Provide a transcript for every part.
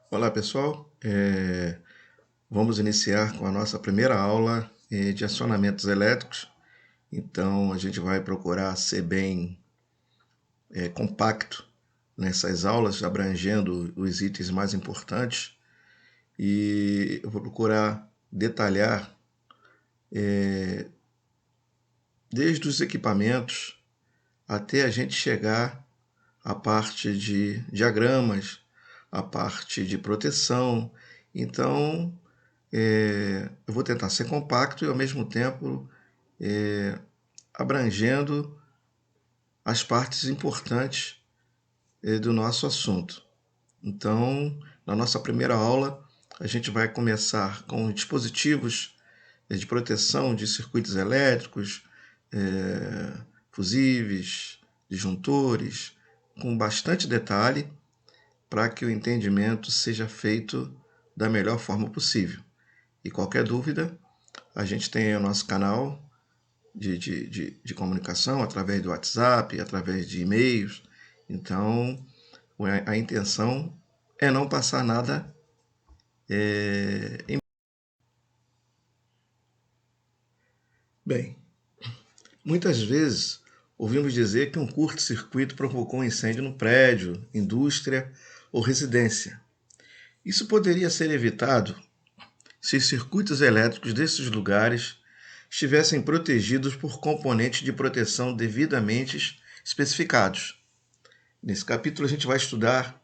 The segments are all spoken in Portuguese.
Olá pessoal, vamos iniciar com a nossa primeira aula de acionamentos elétricos. Então a gente vai procurar ser bem compacto nessas aulas, abrangendo os itens mais importantes, e eu vou procurar detalhar desde os equipamentos até a gente chegar à parte de diagramas, a parte de proteção. Então eu vou tentar ser compacto e ao mesmo tempo abrangendo as partes importantes do nosso assunto. Então, na nossa primeira aula, a gente vai começar com dispositivos de proteção de circuitos elétricos, fusíveis, disjuntores, com bastante detalhe, para que o entendimento seja feito da melhor forma possível. E qualquer dúvida, a gente tem aí o nosso canal de comunicação através do WhatsApp, através de e-mails. Então, a intenção é não passar nada Bem, muitas vezes ouvimos dizer que um curto-circuito provocou um incêndio no prédio, indústria ou residência. Isso poderia ser evitado se os circuitos elétricos desses lugares estivessem protegidos por componentes de proteção devidamente especificados. Nesse capítulo a gente vai estudar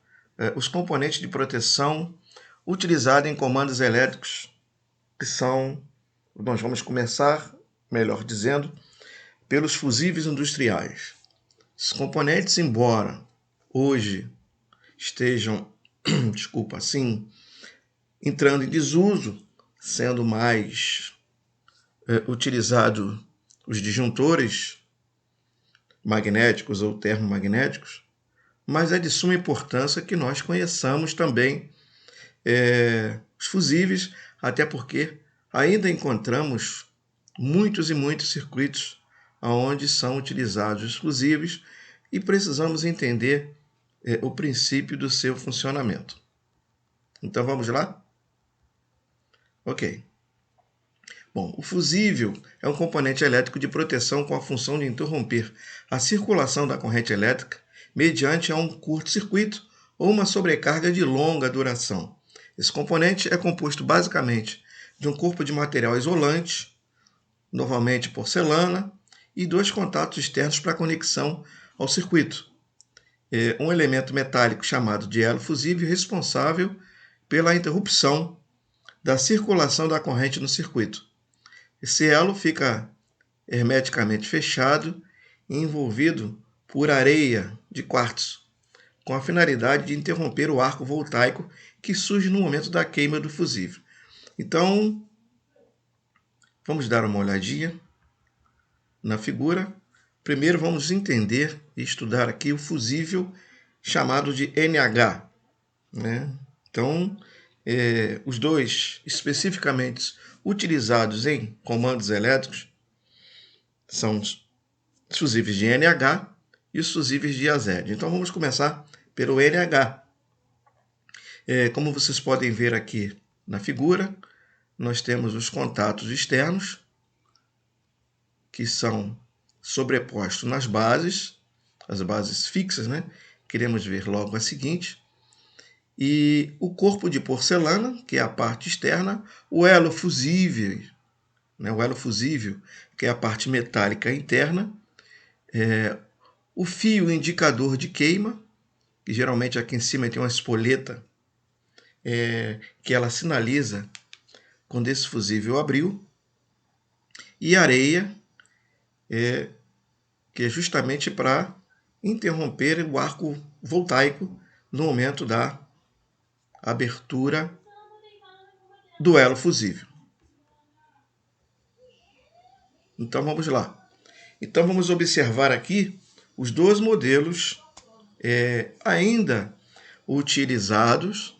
os componentes de proteção utilizados em comandos elétricos, que são, nós vamos começar, melhor dizendo, pelos fusíveis industriais. Esses componentes, embora hoje estejam, entrando em desuso, sendo mais utilizado os disjuntores magnéticos ou termomagnéticos, mas é de suma importância que nós conheçamos também os fusíveis, até porque ainda encontramos muitos e muitos circuitos onde são utilizados os fusíveis e precisamos entender o princípio do seu funcionamento. Então vamos lá? Ok. Bom, o fusível é um componente elétrico de proteção com a função de interromper a circulação da corrente elétrica mediante um curto-circuito ou uma sobrecarga de longa duração. Esse componente é composto basicamente de um corpo de material isolante, normalmente porcelana, e dois contatos externos para conexão ao circuito. Um elemento metálico chamado de elo fusível responsável pela interrupção da circulação da corrente no circuito. Esse elo fica hermeticamente fechado e envolvido por areia de quartzo, com a finalidade de interromper o arco voltaico que surge no momento da queima do fusível. Então, vamos dar uma olhadinha na figura. Primeiro vamos entender e estudar aqui o fusível chamado de NH. Então, os dois especificamente utilizados em comandos elétricos são os fusíveis de NH e os fusíveis de AZ. Então vamos começar pelo NH. Como vocês podem ver aqui na figura, nós temos os contatos externos, que são sobrepostos nas bases, as bases fixas, Queremos ver logo a seguinte. E o corpo de porcelana, que é a parte externa, o elo fusível, que é a parte metálica interna, o fio indicador de queima, que geralmente aqui em cima tem uma espoleta, que ela sinaliza quando esse fusível abriu, e areia, que é justamente para interromper o arco voltaico no momento da abertura do elo fusível. Então vamos lá. Então vamos observar aqui os dois modelos ainda utilizados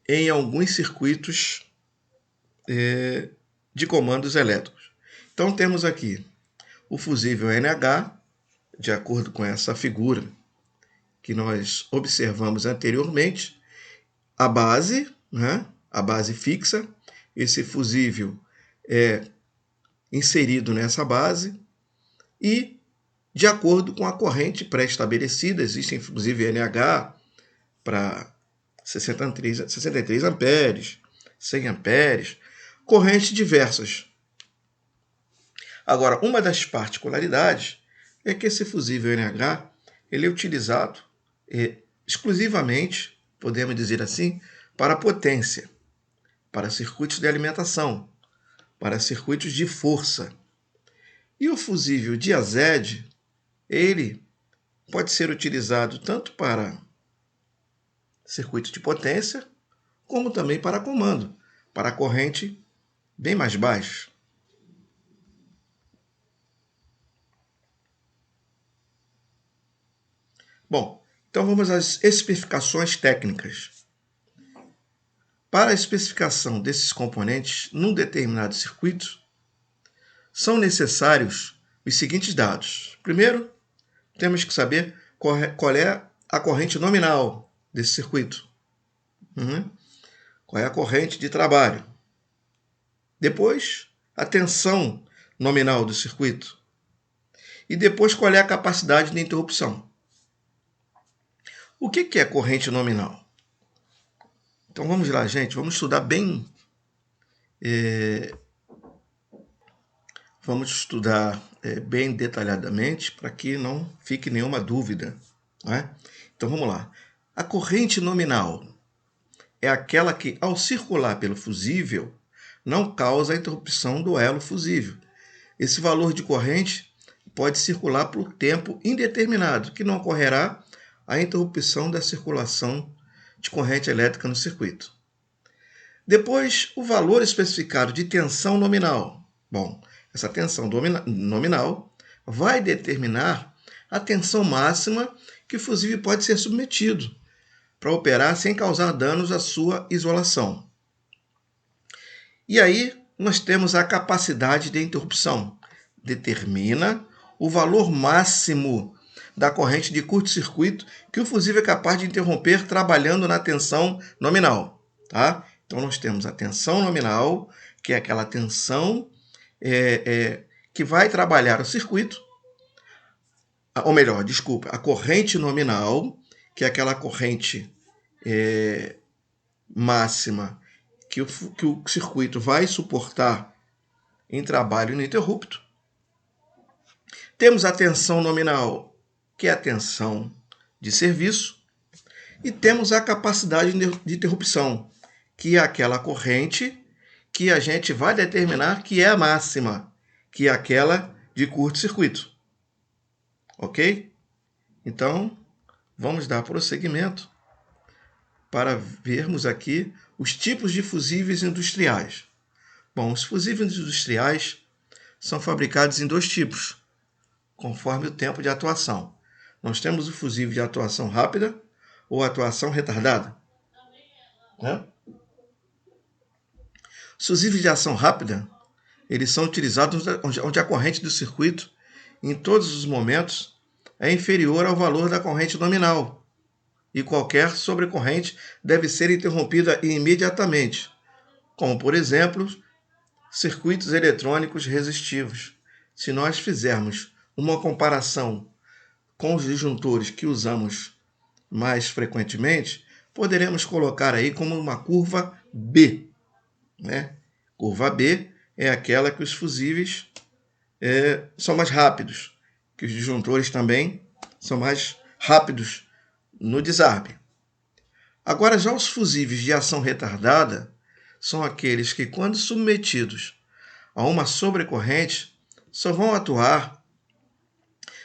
em alguns circuitos de comandos elétricos. Então temos aqui o fusível NH, de acordo com essa figura que nós observamos anteriormente, a base, né? A base fixa. Esse fusível é inserido nessa base e, de acordo com a corrente pré-estabelecida, existe inclusive NH para 63 amperes, 100 amperes, correntes diversas. Agora, uma das particularidades é que esse fusível NH ele é utilizado exclusivamente, podemos dizer assim, para potência, para circuitos de alimentação, para circuitos de força. E o fusível diazed, ele pode ser utilizado tanto para circuito de potência, como também para comando, para corrente bem mais baixa. Bom, então vamos às especificações técnicas. Para a especificação desses componentes num determinado circuito, são necessários os seguintes dados. Primeiro, temos que saber qual é a corrente nominal desse circuito. Qual é a corrente de trabalho. Depois, a tensão nominal do circuito. E depois, qual é a capacidade de interrupção. O que é corrente nominal? Então vamos lá, gente. Vamos estudar bem. Vamos estudar bem detalhadamente para que não fique nenhuma dúvida. Não é? Então vamos lá. A corrente nominal é aquela que, ao circular pelo fusível, não causa a interrupção do elo fusível. Esse valor de corrente pode circular por tempo indeterminado, que não ocorrerá a interrupção da circulação de corrente elétrica no circuito. Depois, o valor especificado de tensão nominal. Bom, essa tensão nominal vai determinar a tensão máxima que o fusível pode ser submetido para operar sem causar danos à sua isolação. E aí, nós temos a capacidade de interrupção. Determina o valor máximo da corrente de curto-circuito que o fusível é capaz de interromper trabalhando na tensão nominal. Tá? Então, nós temos a tensão nominal, que é aquela tensão que vai trabalhar o circuito, ou melhor, desculpa, a corrente nominal, que é aquela corrente máxima que o circuito vai suportar em trabalho ininterrupto. Temos a tensão nominal, que é a tensão de serviço, e temos a capacidade de interrupção, que é aquela corrente que a gente vai determinar que é a máxima, que é aquela de curto-circuito. Ok? Então, vamos dar prosseguimento para vermos aqui os tipos de fusíveis industriais. Bom, os fusíveis industriais são fabricados em dois tipos, conforme o tempo de atuação. Nós temos o fusível de atuação rápida ou atuação retardada. Os fusíveis de ação rápida, eles são utilizados onde a corrente do circuito, em todos os momentos, é inferior ao valor da corrente nominal, e qualquer sobrecorrente deve ser interrompida imediatamente, como, por exemplo, circuitos eletrônicos resistivos. Se nós fizermos uma comparação com os disjuntores que usamos mais frequentemente, poderemos colocar aí como uma curva B. Curva B é aquela que os fusíveis são mais rápidos, que os disjuntores também são mais rápidos no desarme. Agora, já os fusíveis de ação retardada são aqueles que, quando submetidos a uma sobrecorrente, só vão atuar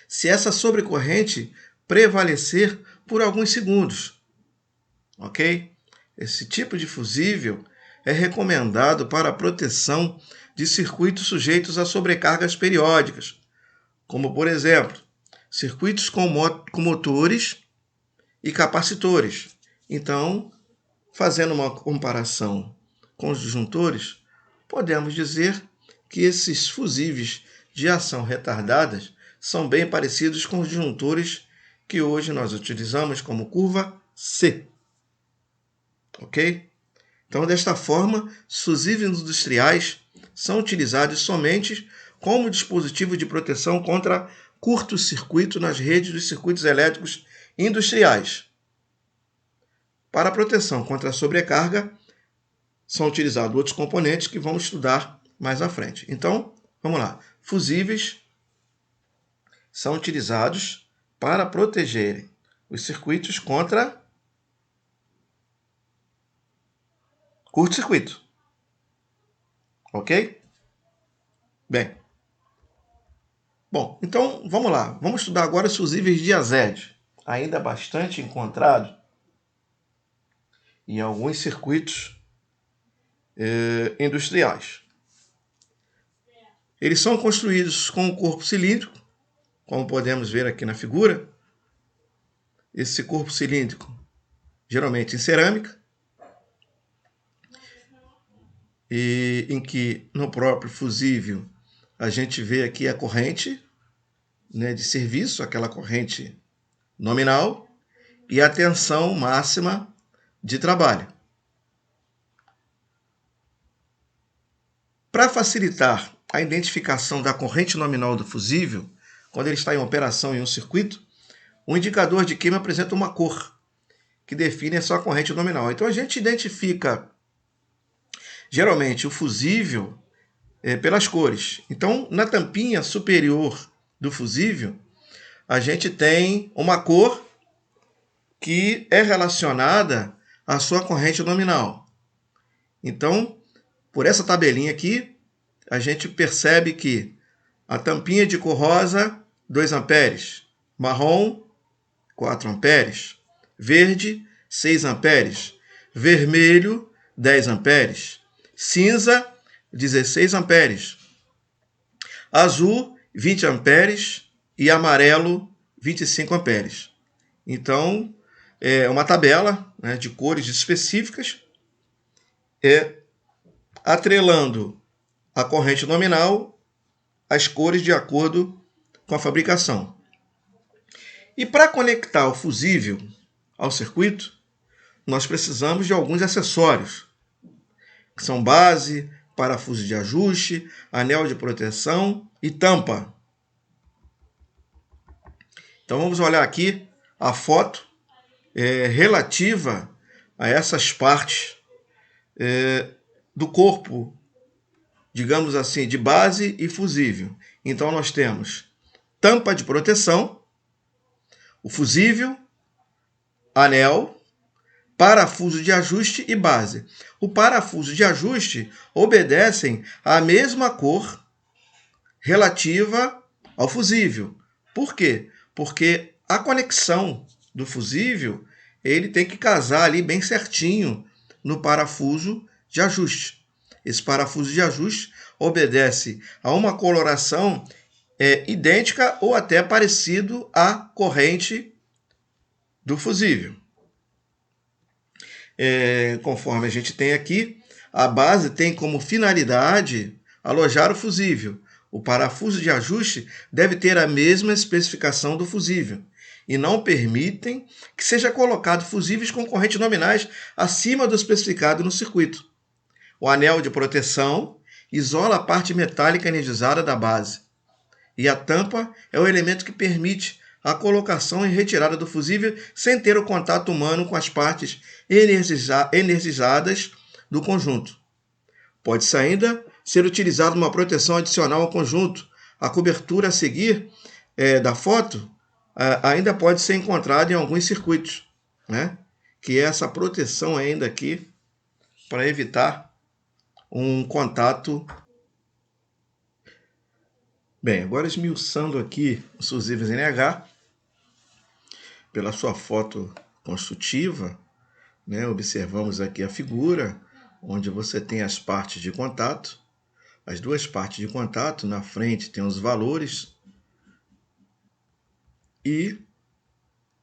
se essa sobrecorrente prevalecer por alguns segundos. Ok? Esse tipo de fusível é recomendado para a proteção de circuitos sujeitos a sobrecargas periódicas, como, por exemplo, circuitos com motores e capacitores. Então, fazendo uma comparação com os disjuntores, podemos dizer que esses fusíveis de ação retardadas são bem parecidos com os disjuntores que hoje nós utilizamos como curva C. ok? Então, desta forma, os fusíveis industriais são utilizados somente como dispositivo de proteção contra curto-circuito nas redes dos circuitos elétricos industriais. Para a proteção contra a sobrecarga, são utilizados outros componentes que vamos estudar mais à frente. Então, vamos lá. Fusíveis são utilizados para protegerem os circuitos contra curto-circuito. Ok? Bem. Bom, então vamos lá. Vamos estudar agora os fusíveis diazed, ainda bastante encontrado em alguns circuitos industriais. Eles são construídos com um corpo cilíndrico, como podemos ver aqui na figura. Esse corpo cilíndrico, geralmente em cerâmica, e em que no próprio fusível a gente vê aqui a corrente, né, de serviço, aquela corrente nominal, e a tensão máxima de trabalho. Para facilitar a identificação da corrente nominal do fusível, quando ele está em operação em um circuito, o indicador de queima apresenta uma cor, que define a sua corrente nominal. Então a gente identifica geralmente o fusível pelas cores. Então, na tampinha superior do fusível, a gente tem uma cor que é relacionada à sua corrente nominal. Então, por essa tabelinha aqui, a gente percebe que a tampinha de cor rosa, 2 amperes, marrom, 4 amperes, verde, 6 amperes, vermelho, 10 amperes, cinza, 16 amperes, azul, 20 amperes e amarelo, 25 amperes. Então, é uma tabela, né, de cores específicas, atrelando a corrente nominal às cores de acordo com a fabricação. E para conectar o fusível ao circuito, nós precisamos de alguns acessórios, que são base, parafuso de ajuste, anel de proteção e tampa. Então vamos olhar aqui a foto relativa a essas partes do corpo, digamos assim, de base e fusível. Então nós temos tampa de proteção, o fusível, anel, parafuso de ajuste e base. O parafuso de ajuste obedecem à mesma cor relativa ao fusível. Por quê? Porque a conexão do fusível, ele tem que casar ali bem certinho no parafuso de ajuste. Esse parafuso de ajuste obedece a uma coloração idêntica ou até parecido à corrente do fusível. Conforme a gente tem aqui, a base tem como finalidade alojar o fusível. O parafuso de ajuste deve ter a mesma especificação do fusível e não permitem que seja colocado fusíveis com correntes nominais acima do especificado no circuito. O anel de proteção isola a parte metálica energizada da base e a tampa é o elemento que permite a colocação e retirada do fusível sem ter o contato humano com as partes energizadas do conjunto. Pode-se ainda ser utilizada uma proteção adicional ao conjunto. A cobertura a seguir da foto ainda pode ser encontrada em alguns circuitos, né? Que é essa proteção ainda aqui para evitar um contato. Bem, agora esmiuçando aqui os fusíveis NH, pela sua foto construtiva, né, observamos aqui a figura, onde você tem as partes de contato, as duas partes de contato, na frente tem os valores, e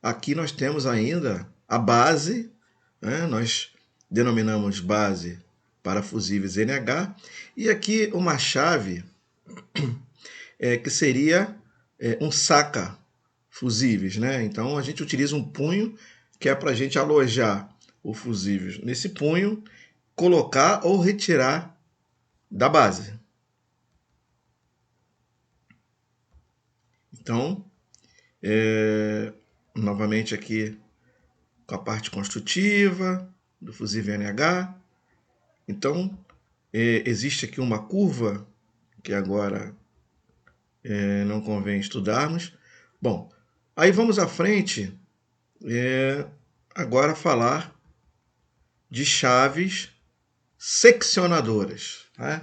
aqui nós temos ainda a base, né, nós denominamos base para fusíveis NH, e aqui uma chave que seria um saca fusíveis, né? Então a gente utiliza um punho que é para a gente alojar o fusível nesse punho, colocar ou retirar da base. Então, novamente aqui com a parte construtiva do fusível NH. Então, existe aqui uma curva que agora não convém estudarmos. Bom, aí vamos à frente, agora falar de chaves seccionadoras. Tá?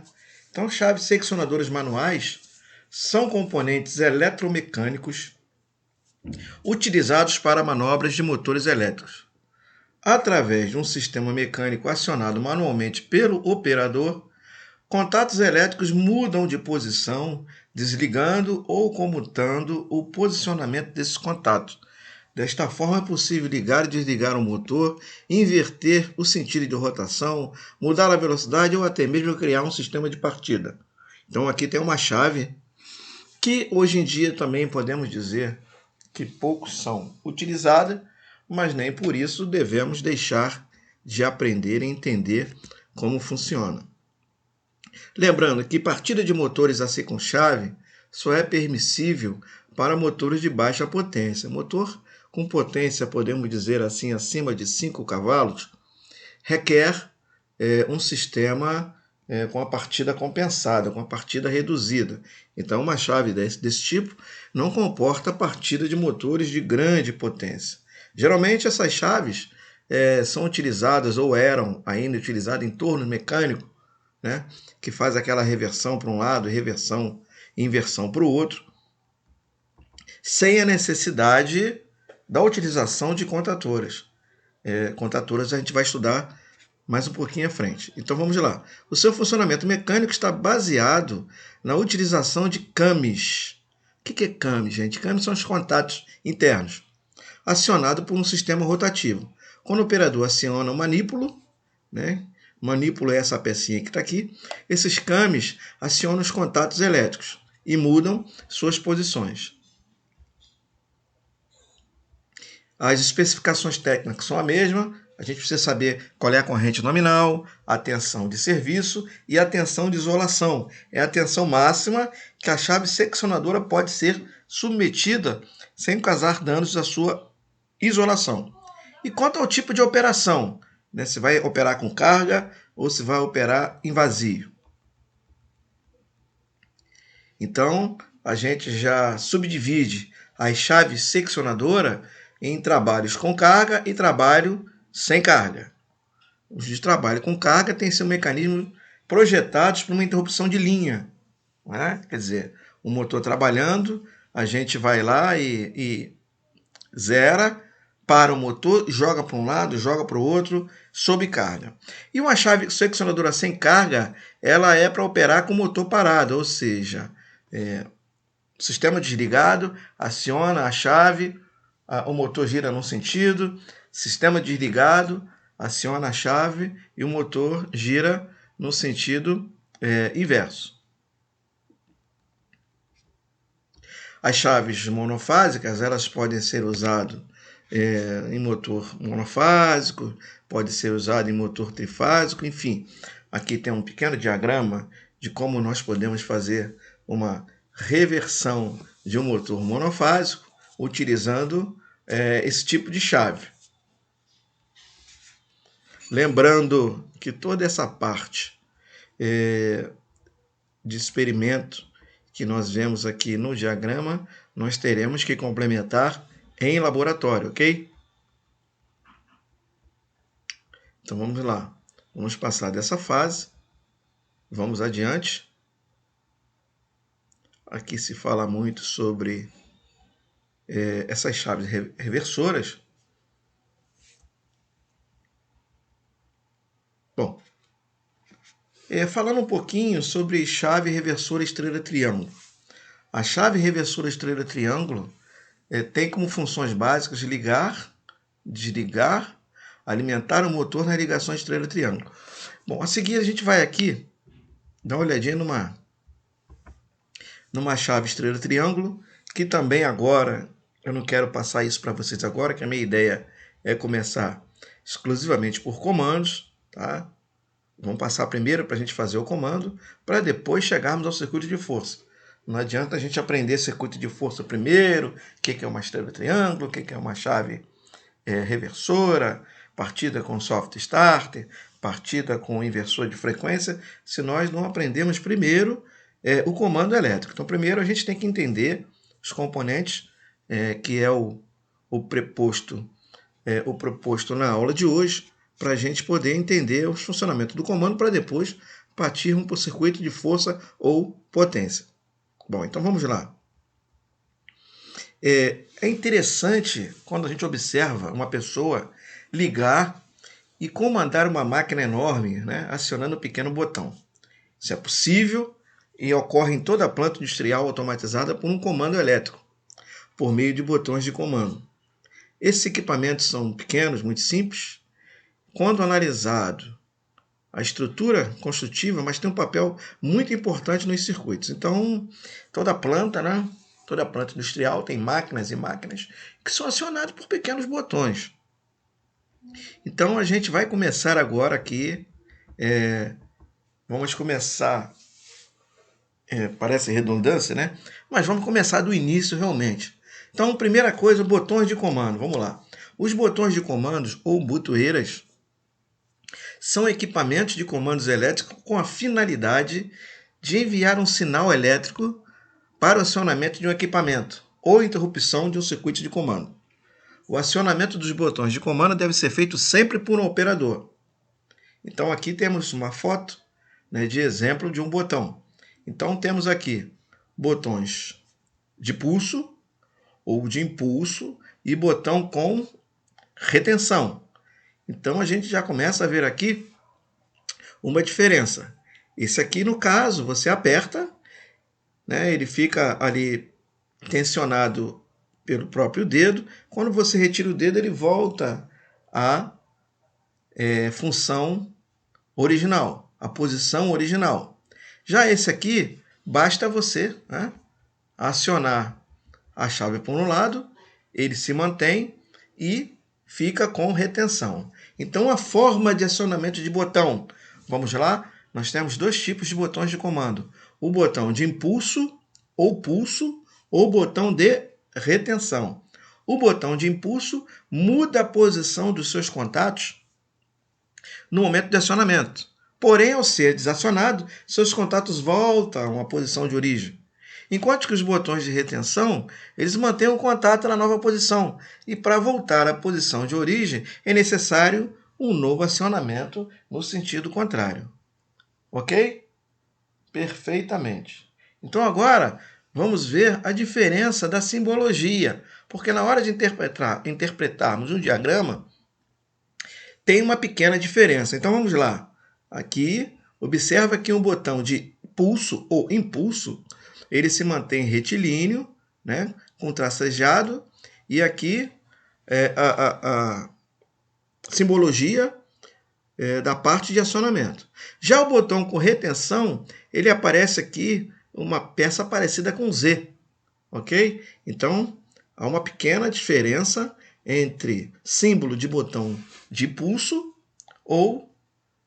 Então, chaves seccionadoras manuais são componentes eletromecânicos utilizados para manobras de motores elétricos. Através de um sistema mecânico acionado manualmente pelo operador, contatos elétricos mudam de posição, desligando ou comutando o posicionamento desses contatos. Desta forma, é possível ligar e desligar o motor, inverter o sentido de rotação, mudar a velocidade ou até mesmo criar um sistema de partida. Então, aqui tem uma chave que hoje em dia também podemos dizer que poucos são utilizadas, mas nem por isso devemos deixar de aprender e entender como funciona. Lembrando que partida de motores AC com chave só é permissível para motores de baixa potência. Motor com potência, podemos dizer assim, acima de 5 cavalos, requer um sistema com a partida compensada, com a partida reduzida. Então, uma chave desse tipo não comporta partida de motores de grande potência. Geralmente, essas chaves são utilizadas ou eram ainda utilizadas em torno mecânico, né, que faz aquela reversão para um lado e inversão para o outro, sem a necessidade da utilização de contatoras. Contatoras a gente vai estudar mais um pouquinho à frente. Então vamos lá. O seu funcionamento mecânico está baseado na utilização de cames. O que é cames, gente? Cames são os contatos internos, acionado por um sistema rotativo. Quando o operador aciona o manípulo, né? Manípulo é essa pecinha que está aqui. Esses cames acionam os contatos elétricos e mudam suas posições. As especificações técnicas são a mesma. A gente precisa saber qual é a corrente nominal, a tensão de serviço e a tensão de isolação. É a tensão máxima que a chave seccionadora pode ser submetida sem causar danos à sua isolação. E quanto ao tipo de operação, né? Se vai operar com carga ou se vai operar em vazio. Então, a gente já subdivide as chaves seccionadoras em trabalhos com carga e trabalho sem carga. Os de trabalho com carga têm seu mecanismo projetados para uma interrupção de linha. Né? Quer dizer, o motor trabalhando, a gente vai lá e zera, para o motor, joga para um lado, joga para o outro, sob carga. E uma chave seccionadora sem carga, ela é para operar com o motor parado, ou seja, sistema desligado, aciona a chave, o motor gira num sentido, sistema desligado, aciona a chave e o motor gira no sentido inverso. As chaves monofásicas, elas podem ser usadas em motor monofásico, pode ser usado em motor trifásico, enfim. Aqui tem um pequeno diagrama de como nós podemos fazer uma reversão de um motor monofásico utilizando esse tipo de chave. Lembrando que toda essa parte de experimento que nós vemos aqui no diagrama, nós teremos que complementar em laboratório, ok? Então vamos lá. Vamos passar dessa fase. Vamos adiante. Aqui se fala muito sobre essas chaves reversoras. Bom, falando um pouquinho sobre chave reversora estrela-triângulo. A chave reversora estrela-triângulo tem como funções básicas ligar, desligar, alimentar o motor na ligação estrela-triângulo. Bom, a seguir a gente vai aqui dar uma olhadinha numa chave estrela-triângulo, que também agora, eu não quero passar isso para vocês agora, que a minha ideia é começar exclusivamente por comandos, tá? Vamos passar primeiro para a gente fazer o comando, para depois chegarmos ao circuito de força. Não adianta a gente aprender circuito de força primeiro, o que é uma chave triângulo, o que é uma chave reversora, partida com soft starter, partida com inversor de frequência, se nós não aprendemos primeiro o comando elétrico. Então, primeiro a gente tem que entender os componentes, que é o proposto na aula de hoje, para a gente poder entender o funcionamento do comando, para depois partirmos para o circuito de força ou potência. Bom, então vamos lá. É interessante quando a gente observa uma pessoa ligar e comandar uma máquina enorme, né, acionando um pequeno botão. Isso é possível e ocorre em toda a planta industrial automatizada por um comando elétrico, por meio de botões de comando. Esses equipamentos são pequenos, muito simples. Quando analisado a estrutura construtiva, mas tem um papel muito importante nos circuitos. Então, toda planta, né? Toda planta industrial tem máquinas e máquinas que são acionadas por pequenos botões. Então, a gente vai começar agora aqui. Vamos começar. Parece redundância, né? Mas vamos começar do início realmente. Então, primeira coisa, botões de comando. Vamos lá. Os botões de comandos ou botoeiras são equipamentos de comandos elétricos com a finalidade de enviar um sinal elétrico para o acionamento de um equipamento ou interrupção de um circuito de comando. O acionamento dos botões de comando deve ser feito sempre por um operador. Então aqui temos uma foto, né, de exemplo de um botão. Então temos aqui botões de pulso ou de impulso e botão com retenção. Então a gente já começa a ver aqui uma diferença. Esse aqui, no caso, você aperta, né, ele fica ali tensionado pelo próprio dedo. Quando você retira o dedo, ele volta à função original, à posição original. Já esse aqui, basta você, né, acionar a chave por um lado, ele se mantém e fica com retenção. Então, a forma de acionamento de botão, vamos lá, nós temos dois tipos de botões de comando. O botão de impulso ou pulso ou botão de retenção. O botão de impulso muda a posição dos seus contatos no momento de acionamento. Porém, ao ser desacionado, seus contatos voltam à posição de origem. Enquanto que os botões de retenção, eles mantêm o contato na nova posição. E para voltar à posição de origem, é necessário um novo acionamento no sentido contrário. Ok? Perfeitamente. Então agora vamos ver a diferença da simbologia. Porque na hora de interpretarmos um diagrama, tem uma pequena diferença. Então vamos lá. Aqui, observa que um botão de pulso ou impulso, ele se mantém retilíneo, né, com tracejado, e aqui a simbologia da parte de acionamento. Já o botão com retenção, ele aparece aqui uma peça parecida com Z, ok? Então, há uma pequena diferença entre símbolo de botão de pulso ou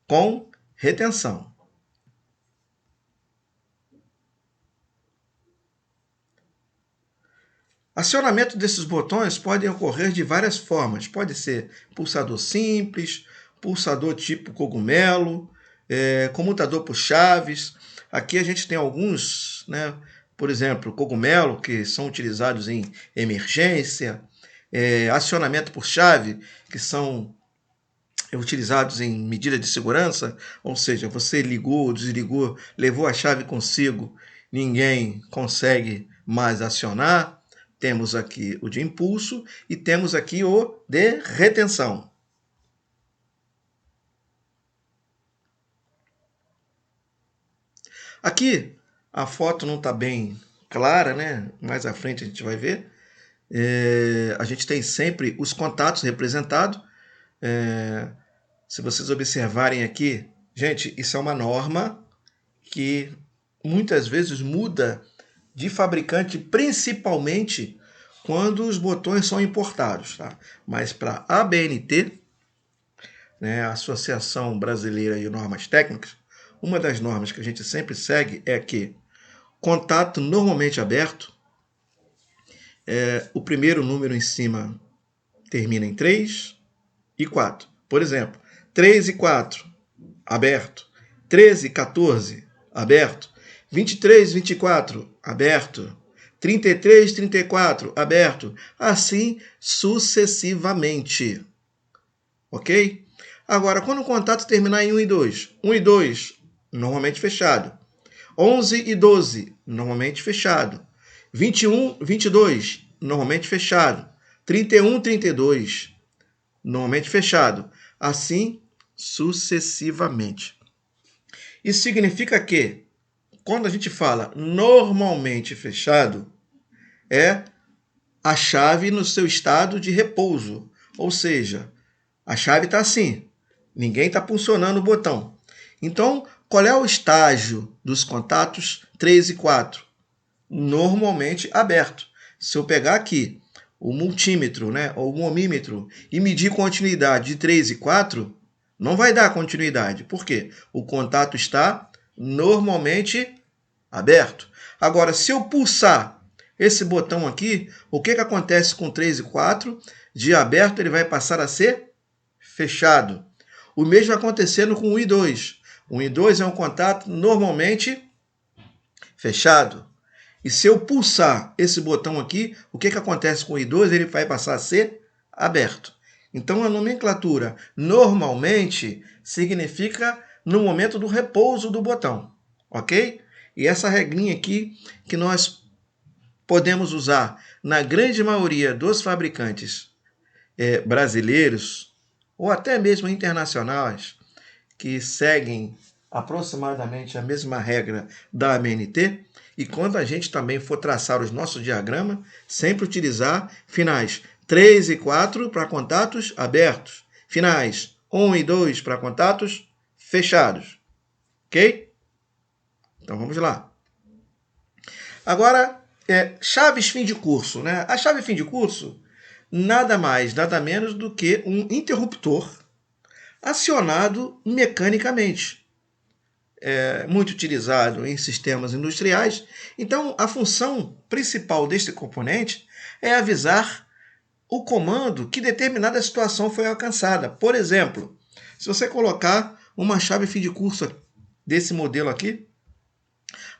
com retenção. Acionamento desses botões pode ocorrer de várias formas. Pode ser pulsador simples, pulsador tipo cogumelo, comutador por chaves. Aqui a gente tem alguns, né? Por exemplo, cogumelo, que são utilizados em emergência, acionamento por chave, que são utilizados em medida de segurança, ou seja, você ligou, desligou, levou a chave consigo, ninguém consegue mais acionar. Temos aqui o de impulso e temos aqui o de retenção. Aqui a foto não está bem clara, né? Mais à frente a gente vai ver. A gente tem sempre os contatos representados. Se vocês observarem aqui, gente, isso é uma norma que muitas vezes muda de fabricante, principalmente quando os botões são importados, tá? Mas para ABNT, né, a Associação Brasileira de Normas Técnicas, uma das normas que a gente sempre segue é que contato normalmente aberto, o primeiro número em cima termina em 3 e 4. Por exemplo, 3 e 4, aberto. 13 e 14, aberto. 23 e 24, aberto. 33 e 34, aberto. Assim sucessivamente. Ok? Agora, quando o contato terminar em 1 e 2, 1 e 2, normalmente fechado. 11 e 12, normalmente fechado. 21, 22, normalmente fechado. 31, 32, normalmente fechado. Assim sucessivamente. Isso significa que, quando a gente fala normalmente fechado, é a chave no seu estado de repouso. Ou seja, a chave está assim, ninguém está funcionando o botão. Então, qual é o estágio dos contatos 3 e 4? Normalmente aberto. Se eu pegar aqui o multímetro, né, ou o ohmímetro, e medir continuidade de 3 e 4, não vai dar continuidade. Por quê? O contato está normalmente aberto. Agora, se eu pulsar esse botão aqui, o que acontece com 3 e 4? De aberto ele vai passar a ser fechado. O mesmo acontecendo com 1 e 2. 1 e 2 é um contato normalmente fechado. E se eu pulsar esse botão aqui, o que acontece com o I2? Ele vai passar a ser aberto. Então, a nomenclatura normalmente significa no momento do repouso do botão, ok? E essa regrinha aqui que nós podemos usar na grande maioria dos fabricantes brasileiros ou até mesmo internacionais que seguem aproximadamente a mesma regra da AMNT, e quando a gente também for traçar os nossos diagramas, sempre utilizar finais 3 e 4 para contatos abertos, finais 1 e 2 para contatos fechados. Ok? Então vamos lá. Agora, chaves fim de curso, né? A chave fim de curso nada mais, nada menos do que um interruptor acionado mecanicamente. É muito utilizado em sistemas industriais. Então, a função principal deste componente é avisar o comando que determinada situação foi alcançada. Por exemplo, se você colocar uma chave fim de curso desse modelo aqui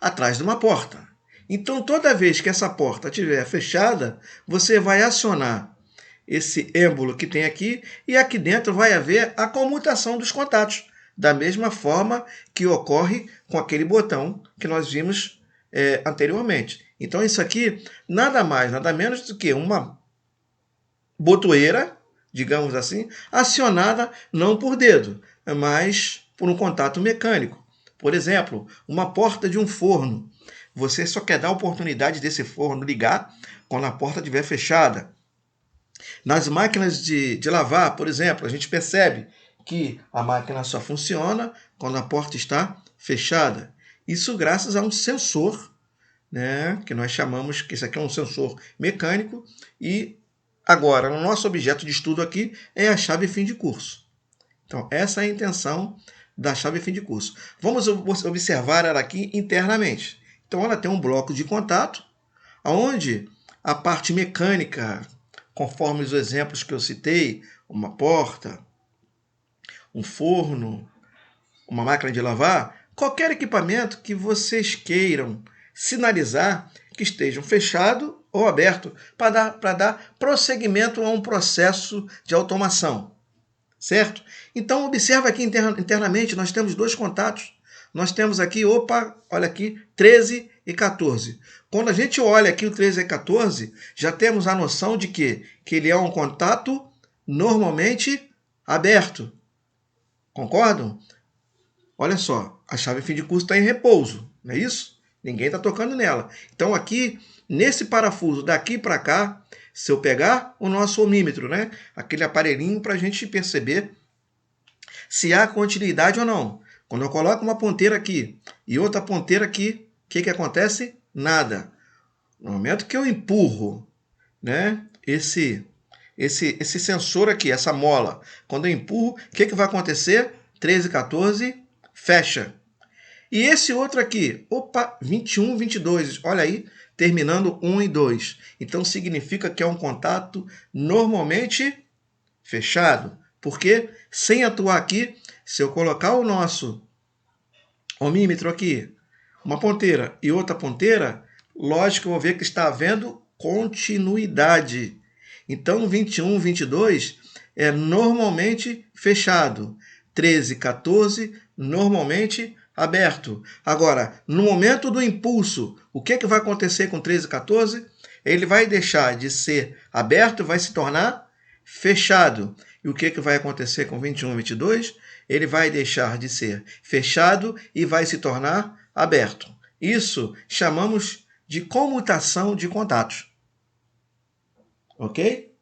atrás de uma porta. Então, toda vez que essa porta estiver fechada, você vai acionar esse êmbolo que tem aqui e aqui dentro vai haver a comutação dos contatos, da mesma forma que ocorre com aquele botão que nós vimos anteriormente. Então, isso aqui nada mais, nada menos do que uma botoeira, digamos assim, acionada não por dedo, mas por um contato mecânico. Por exemplo, uma porta de um forno. Você só quer dar a oportunidade desse forno ligar quando a porta estiver fechada. Nas máquinas de lavar, por exemplo, a gente percebe que a máquina só funciona quando a porta está fechada. Isso graças a um sensor, né, que nós chamamos que isso aqui é um sensor mecânico. E agora, o nosso objeto de estudo aqui é a chave fim de curso. Então, essa é a intenção da chave fim de curso. Vamos observar ela aqui internamente. Então, ela tem um bloco de contato, onde a parte mecânica, conforme os exemplos que eu citei, uma porta, um forno, uma máquina de lavar, qualquer equipamento que vocês queiram sinalizar que estejam fechado ou aberto para dar prosseguimento a um processo de automação, certo? Então, observa aqui internamente, nós temos dois contatos. Nós temos aqui, olha aqui, 13 e 14. Quando a gente olha aqui o 13 e 14, já temos a noção de que ele é um contato normalmente aberto. Concordam? Olha só, a chave fim de curso está em repouso, não é isso? Ninguém está tocando nela. Então aqui, nesse parafuso daqui para cá, se eu pegar o nosso ohmímetro, né? Aquele aparelhinho para a gente perceber se há continuidade ou não. Quando eu coloco uma ponteira aqui e outra ponteira aqui, o que acontece? Nada. No momento que eu empurro, né, esse sensor aqui, essa mola. Quando eu empurro, o que vai acontecer? 13, 14, fecha. E esse outro aqui, opa, 21, 22, olha aí, terminando 1 e 2. Então significa que é um contato normalmente fechado. Porque sem atuar aqui, se eu colocar o nosso ohmímetro aqui, uma ponteira e outra ponteira, lógico que eu vou ver que está havendo continuidade. Então 21, 22 é normalmente fechado. 13, 14, normalmente aberto. Agora, no momento do impulso, o que vai acontecer com 13 e 14? Ele vai deixar de ser aberto e vai se tornar fechado. E o que vai acontecer com 21 e 22? Ele vai deixar de ser fechado e vai se tornar aberto. Isso chamamos de comutação de contatos. Ok?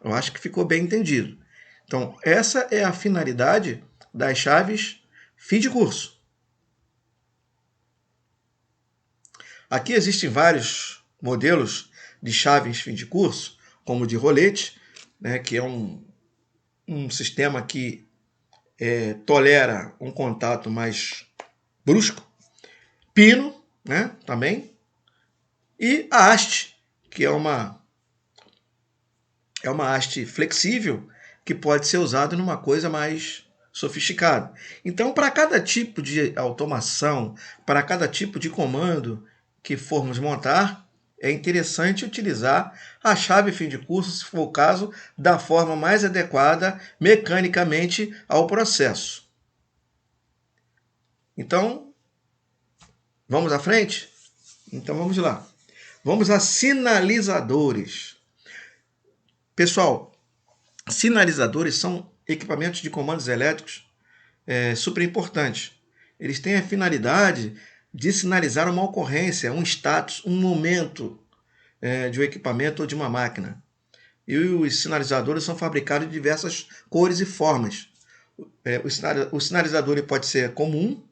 Eu acho que ficou bem entendido. Então, essa é a finalidade das chaves fim de curso. Aqui existem vários modelos de chaves fim de curso, como o de rolete, né, que é um sistema que tolera um contato mais brusco, pino, né, também, e a haste, que é uma haste flexível que pode ser usada numa coisa mais sofisticada. Então, para cada tipo de automação, para cada tipo de comando que formos montar, é interessante utilizar a chave fim de curso, se for o caso, da forma mais adequada mecanicamente ao processo. Então, vamos à frente? Então, vamos lá. Vamos a sinalizadores. Pessoal, sinalizadores são equipamentos de comandos elétricos super importantes. Eles têm a finalidade de sinalizar uma ocorrência, um status, um momento de um equipamento ou de uma máquina. E os sinalizadores são fabricados de diversas cores e formas. O sinalizador pode ser comum,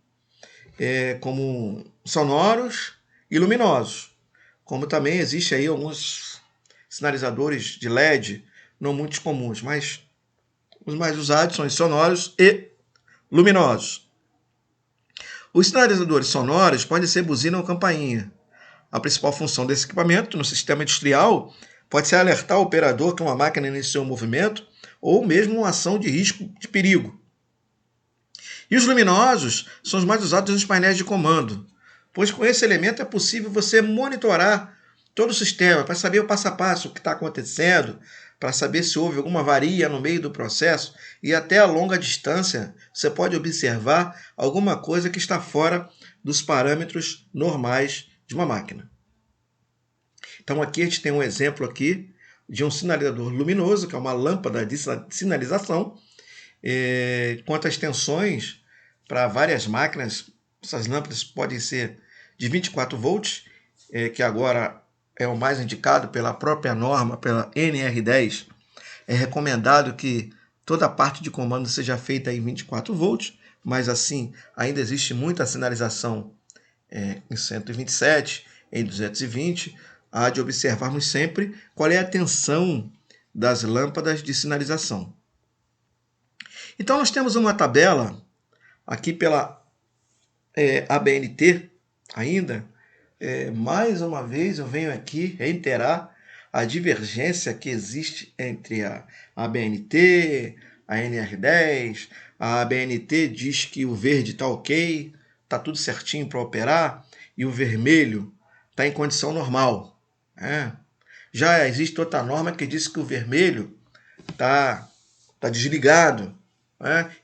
como sonoros e luminosos. Como também existe aí alguns sinalizadores de LED, não muito comuns, mas os mais usados são os sonoros e luminosos. Os sinalizadores sonoros podem ser buzina ou campainha. A principal função desse equipamento no sistema industrial pode ser alertar o operador que uma máquina iniciou um movimento ou mesmo uma ação de risco de perigo. E os luminosos são os mais usados nos painéis de comando, pois com esse elemento é possível você monitorar todo o sistema para saber o passo a passo, o que está acontecendo, para saber se houve alguma avaria no meio do processo e até a longa distância você pode observar alguma coisa que está fora dos parâmetros normais de uma máquina. Então aqui a gente tem um exemplo aqui de um sinalizador luminoso, que é uma lâmpada de sinalização, quanto às tensões para várias máquinas. Essas lâmpadas podem ser de 24 volts, que agora é o mais indicado pela própria norma, pela NR10. É recomendado que toda a parte de comando seja feita em 24 volts, mas assim ainda existe muita sinalização em 127, em 220. Há de observarmos sempre qual é a tensão das lâmpadas de sinalização. Então nós temos uma tabela aqui pela ABNT ainda. Mais uma vez eu venho aqui reiterar a divergência que existe entre a ABNT, a NR10. A ABNT diz que o verde está ok, está tudo certinho para operar, e o vermelho está em condição normal. Já existe outra norma que diz que o vermelho está desligado,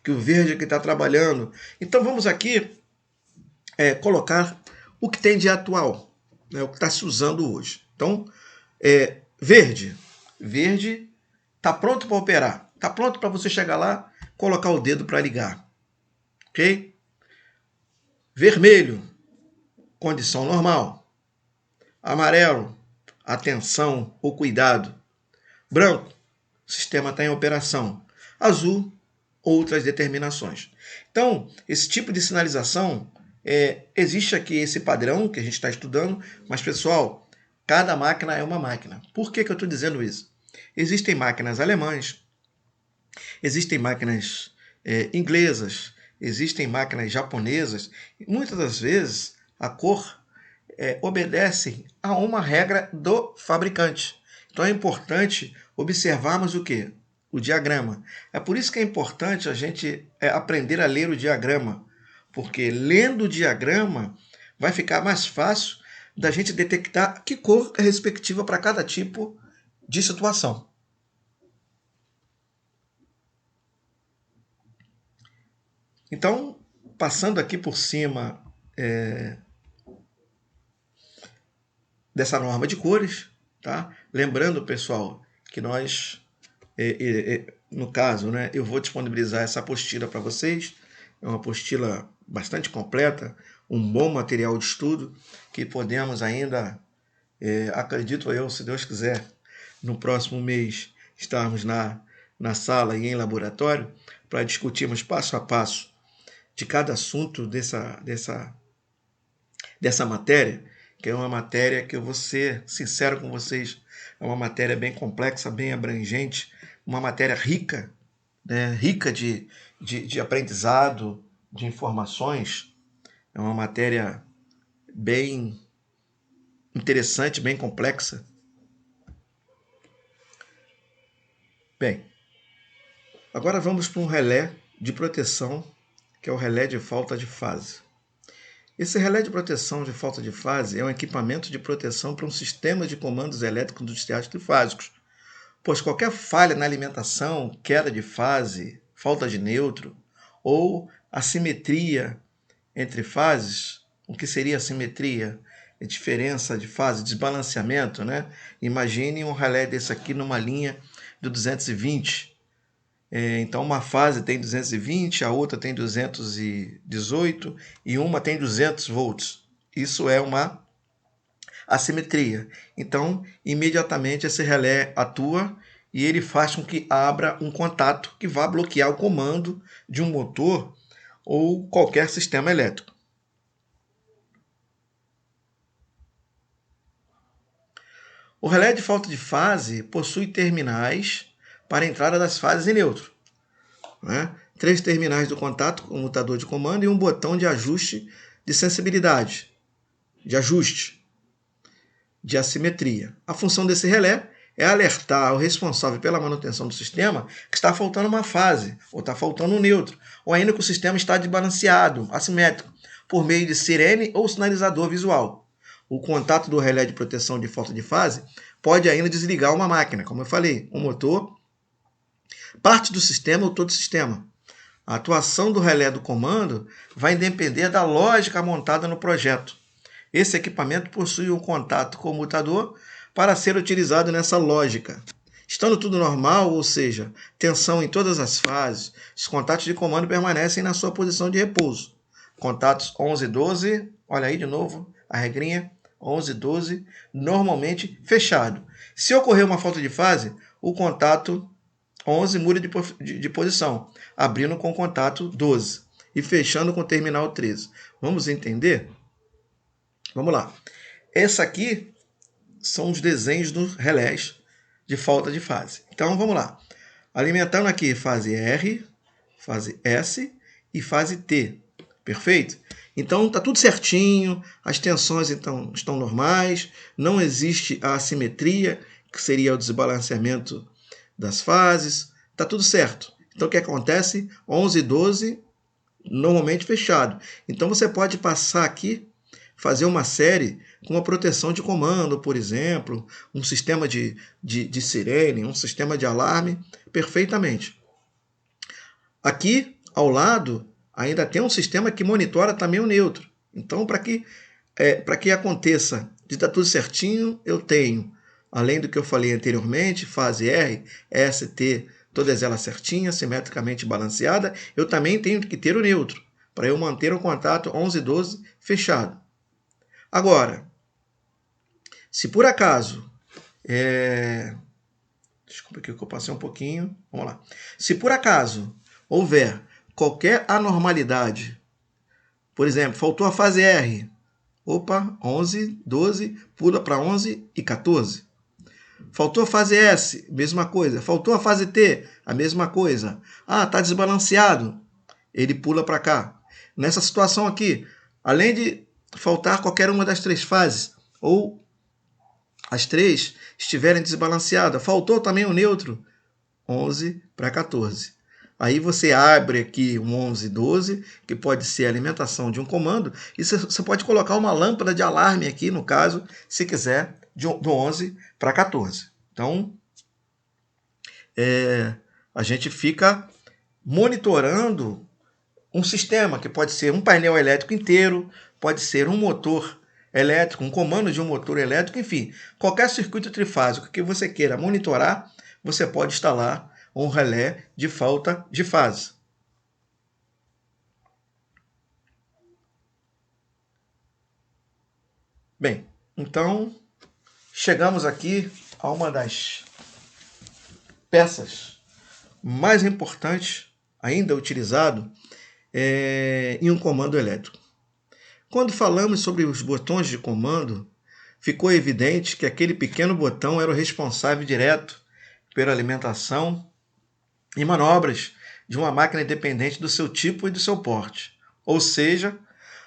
que o verde é que está trabalhando. Então vamos aqui colocar o que tem de atual, o que está se usando hoje. Então, verde está pronto para operar, está pronto para você chegar lá, colocar o dedo para ligar, ok? Vermelho, condição normal. Amarelo, atenção ou cuidado. Branco, o sistema está em operação. Azul, outras determinações. Então, esse tipo de sinalização, existe aqui esse padrão que a gente está estudando, mas, pessoal, cada máquina é uma máquina. Por que eu estou dizendo isso? Existem máquinas alemãs, existem máquinas inglesas, existem máquinas japonesas. E muitas das vezes a cor obedece a uma regra do fabricante. Então é importante observarmos o quê? O diagrama. É por isso que é importante a gente aprender a ler o diagrama, porque lendo o diagrama vai ficar mais fácil da gente detectar que cor é respectiva para cada tipo de situação. Então, passando aqui por cima dessa norma de cores, tá? Lembrando, pessoal, que nós, no caso, né, eu vou disponibilizar essa apostila para vocês. É uma apostila bastante completa, um bom material de estudo, que podemos ainda, acredito eu, se Deus quiser, no próximo mês, estarmos na sala e em laboratório para discutirmos passo a passo de cada assunto dessa matéria, que é uma matéria que eu vou ser sincero com vocês, é uma matéria bem complexa, bem abrangente, uma matéria rica, né, rica de aprendizado, de informações, é uma matéria bem interessante, bem complexa. Bem, agora vamos para um relé de proteção, que é o relé de falta de fase. Esse relé de proteção de falta de fase é um equipamento de proteção para um sistema de comandos elétricos industriais trifásicos, pois qualquer falha na alimentação, queda de fase, falta de neutro ou assimetria entre fases, o que seria assimetria? É diferença de fase, desbalanceamento, né? Imagine um relé desse aqui numa linha de 220. Então, uma fase tem 220, a outra tem 218 e uma tem 200 volts. Isso é uma assimetria. Então, imediatamente esse relé atua e ele faz com que abra um contato que vá bloquear o comando de um motor ou qualquer sistema elétrico. O relé de falta de fase possui terminais para a entrada das fases em neutro, né? 3 terminais do contato com o mutador de comando e um botão de ajuste de sensibilidade, de ajuste, de assimetria. A função desse relé é alertar o responsável pela manutenção do sistema que está faltando uma fase, ou está faltando um neutro, ou ainda que o sistema está desbalanceado, assimétrico, por meio de sirene ou sinalizador visual. O contato do relé de proteção de falta de fase pode ainda desligar uma máquina, como eu falei, um motor, parte do sistema ou todo o sistema. A atuação do relé do comando vai depender da lógica montada no projeto. Esse equipamento possui um contato com o mutador para ser utilizado nessa lógica. Estando tudo normal, ou seja, tensão em todas as fases, os contatos de comando permanecem na sua posição de repouso. Contatos 11 e 12, olha aí de novo a regrinha, 11 e 12, normalmente fechado. Se ocorrer uma falta de fase, o contato 11 muda de posição, abrindo com o contato 12 e fechando com o terminal 13. Vamos entender? Vamos lá. Essa aqui são os desenhos dos relés de falta de fase. Então, vamos lá. Alimentando aqui fase R, fase S e fase T. Perfeito? Então, está tudo certinho, as tensões então, estão normais, não existe a assimetria, que seria o desbalanceamento das fases, está tudo certo. Então, o que acontece? 11 e 12, normalmente fechado. Então, você pode passar aqui, fazer uma série com uma proteção de comando, por exemplo, um sistema de sirene, um sistema de alarme, perfeitamente. Aqui, ao lado, ainda tem um sistema que monitora também o neutro. Então, para que aconteça de estar tudo certinho, eu tenho, além do que eu falei anteriormente, fase R, S, T, todas elas certinhas, simetricamente balanceada, eu também tenho que ter o neutro, para eu manter o contato 11 e 12 fechado. Agora, se por acaso, desculpa aqui que eu passei um pouquinho, vamos lá. Se por acaso houver qualquer anormalidade, por exemplo, faltou a fase R, opa, 11, 12, pula para 11 e 14. Faltou a fase S, mesma coisa. Faltou a fase T, a mesma coisa. Ah, está desbalanceado. Ele pula para cá. Nessa situação aqui, além de faltar qualquer uma das três fases, ou as três estiverem desbalanceadas, faltou também o neutro, 11 para 14. Aí você abre aqui um 11, 12, que pode ser a alimentação de um comando, e você pode colocar uma lâmpada de alarme aqui, no caso, se quiser, do 11 para 14. Então, a gente fica monitorando um sistema que pode ser um painel elétrico inteiro, pode ser um motor elétrico, um comando de um motor elétrico, enfim, qualquer circuito trifásico que você queira monitorar, você pode instalar um relé de falta de fase. Bem, então chegamos aqui a uma das peças mais importantes ainda utilizado em um comando elétrico. Quando falamos sobre os botões de comando, ficou evidente que aquele pequeno botão era o responsável direto pela alimentação e manobras de uma máquina independente do seu tipo e do seu porte. Ou seja,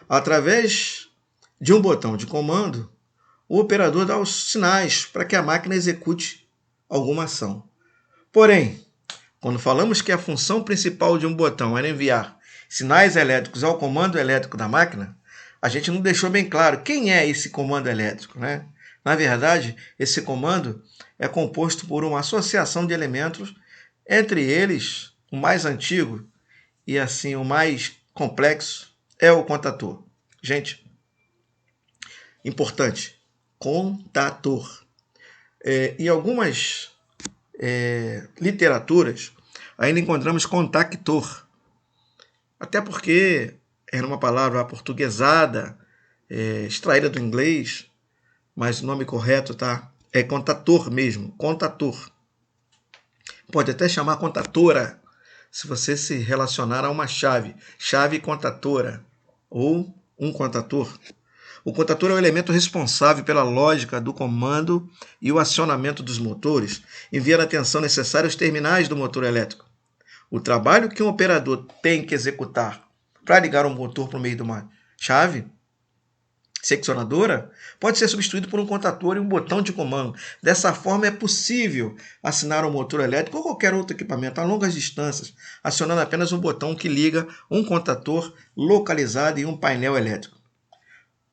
através de um botão de comando, o operador dá os sinais para que a máquina execute alguma ação. Porém, quando falamos que a função principal de um botão era enviar sinais elétricos ao comando elétrico da máquina, a gente não deixou bem claro quem é esse comando elétrico, né? Na verdade, esse comando é composto por uma associação de elementos, entre eles, o mais antigo e assim o mais complexo é o contator. Gente, importante, contator. Em algumas literaturas, ainda encontramos contactor. Até porque era uma palavra aportuguesada, extraída do inglês, mas o nome correto é contator mesmo, contator. Pode até chamar contatora, se você se relacionar a uma chave, chave contatora, ou um contator. O contator é o elemento responsável pela lógica do comando e o acionamento dos motores, enviando a tensão necessária aos terminais do motor elétrico. O trabalho que um operador tem que executar para ligar um motor por meio de uma chave seccionadora pode ser substituído por um contator e um botão de comando. Dessa forma, é possível acionar um motor elétrico ou qualquer outro equipamento a longas distâncias, acionando apenas um botão que liga um contator localizado em um painel elétrico.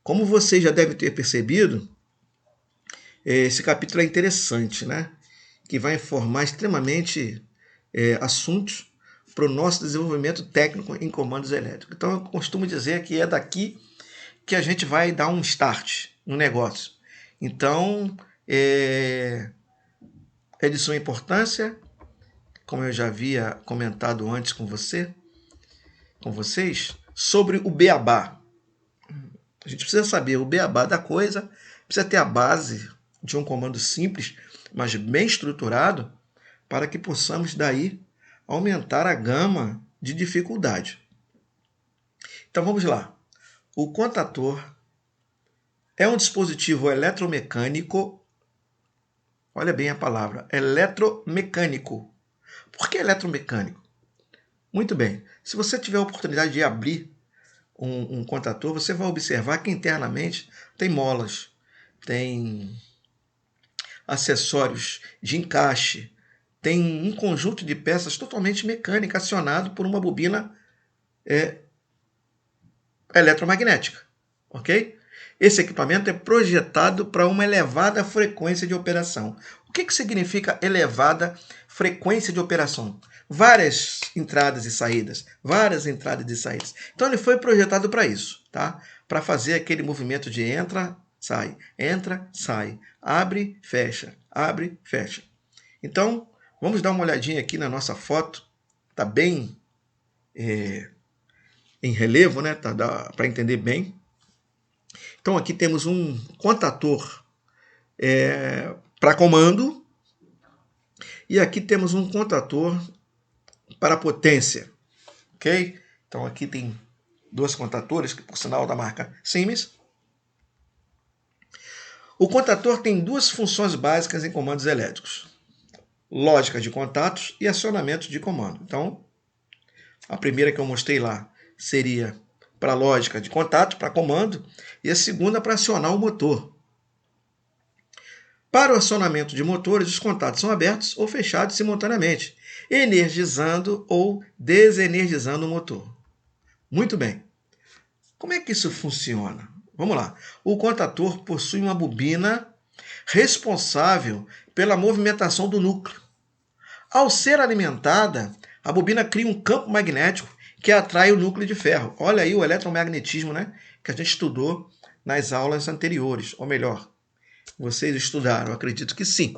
Como você já deve ter percebido, esse capítulo é interessante, né? Que vai informar extremamente assuntos para o nosso desenvolvimento técnico em comandos elétricos. Então, eu costumo dizer que é daqui que a gente vai dar um start no negócio. Então, é de suma importância, como eu já havia comentado antes com vocês, sobre o beabá. A gente precisa saber o beabá da coisa, precisa ter a base de um comando simples, mas bem estruturado, para que possamos daí aumentar a gama de dificuldade. Então vamos lá. O contator é um dispositivo eletromecânico, olha bem a palavra, eletromecânico. Por que eletromecânico? Muito bem, se você tiver a oportunidade de abrir um contator, você vai observar que internamente tem molas, tem acessórios de encaixe, tem um conjunto de peças totalmente mecânica acionado por uma bobina eletromagnética, ok? Esse equipamento é projetado para uma elevada frequência de operação. O que significa elevada frequência de operação? Várias entradas e saídas, Então ele foi projetado para isso, tá? Para fazer aquele movimento de entra, sai, abre, fecha. Então, vamos dar uma olhadinha aqui na nossa foto. Tá bem em relevo, né? Dá para entender bem. Então aqui temos um contator para comando e aqui temos um contator para potência, ok? Então aqui tem dois contatores, que por sinal da marca Siemens. O contator tem duas funções básicas em comandos elétricos: lógica de contatos e acionamento de comando. Então, a primeira que eu mostrei lá seria para lógica de contato, para comando, e a segunda para acionar o motor. Para o acionamento de motores, os contatos são abertos ou fechados simultaneamente, energizando ou desenergizando o motor. Muito bem. Como é que isso funciona? Vamos lá. O contator possui uma bobina responsável pela movimentação do núcleo. Ao ser alimentada, a bobina cria um campo magnético que atrai o núcleo de ferro. Olha aí o eletromagnetismo, né? Que a gente estudou nas aulas anteriores. Ou melhor, vocês estudaram, acredito que sim.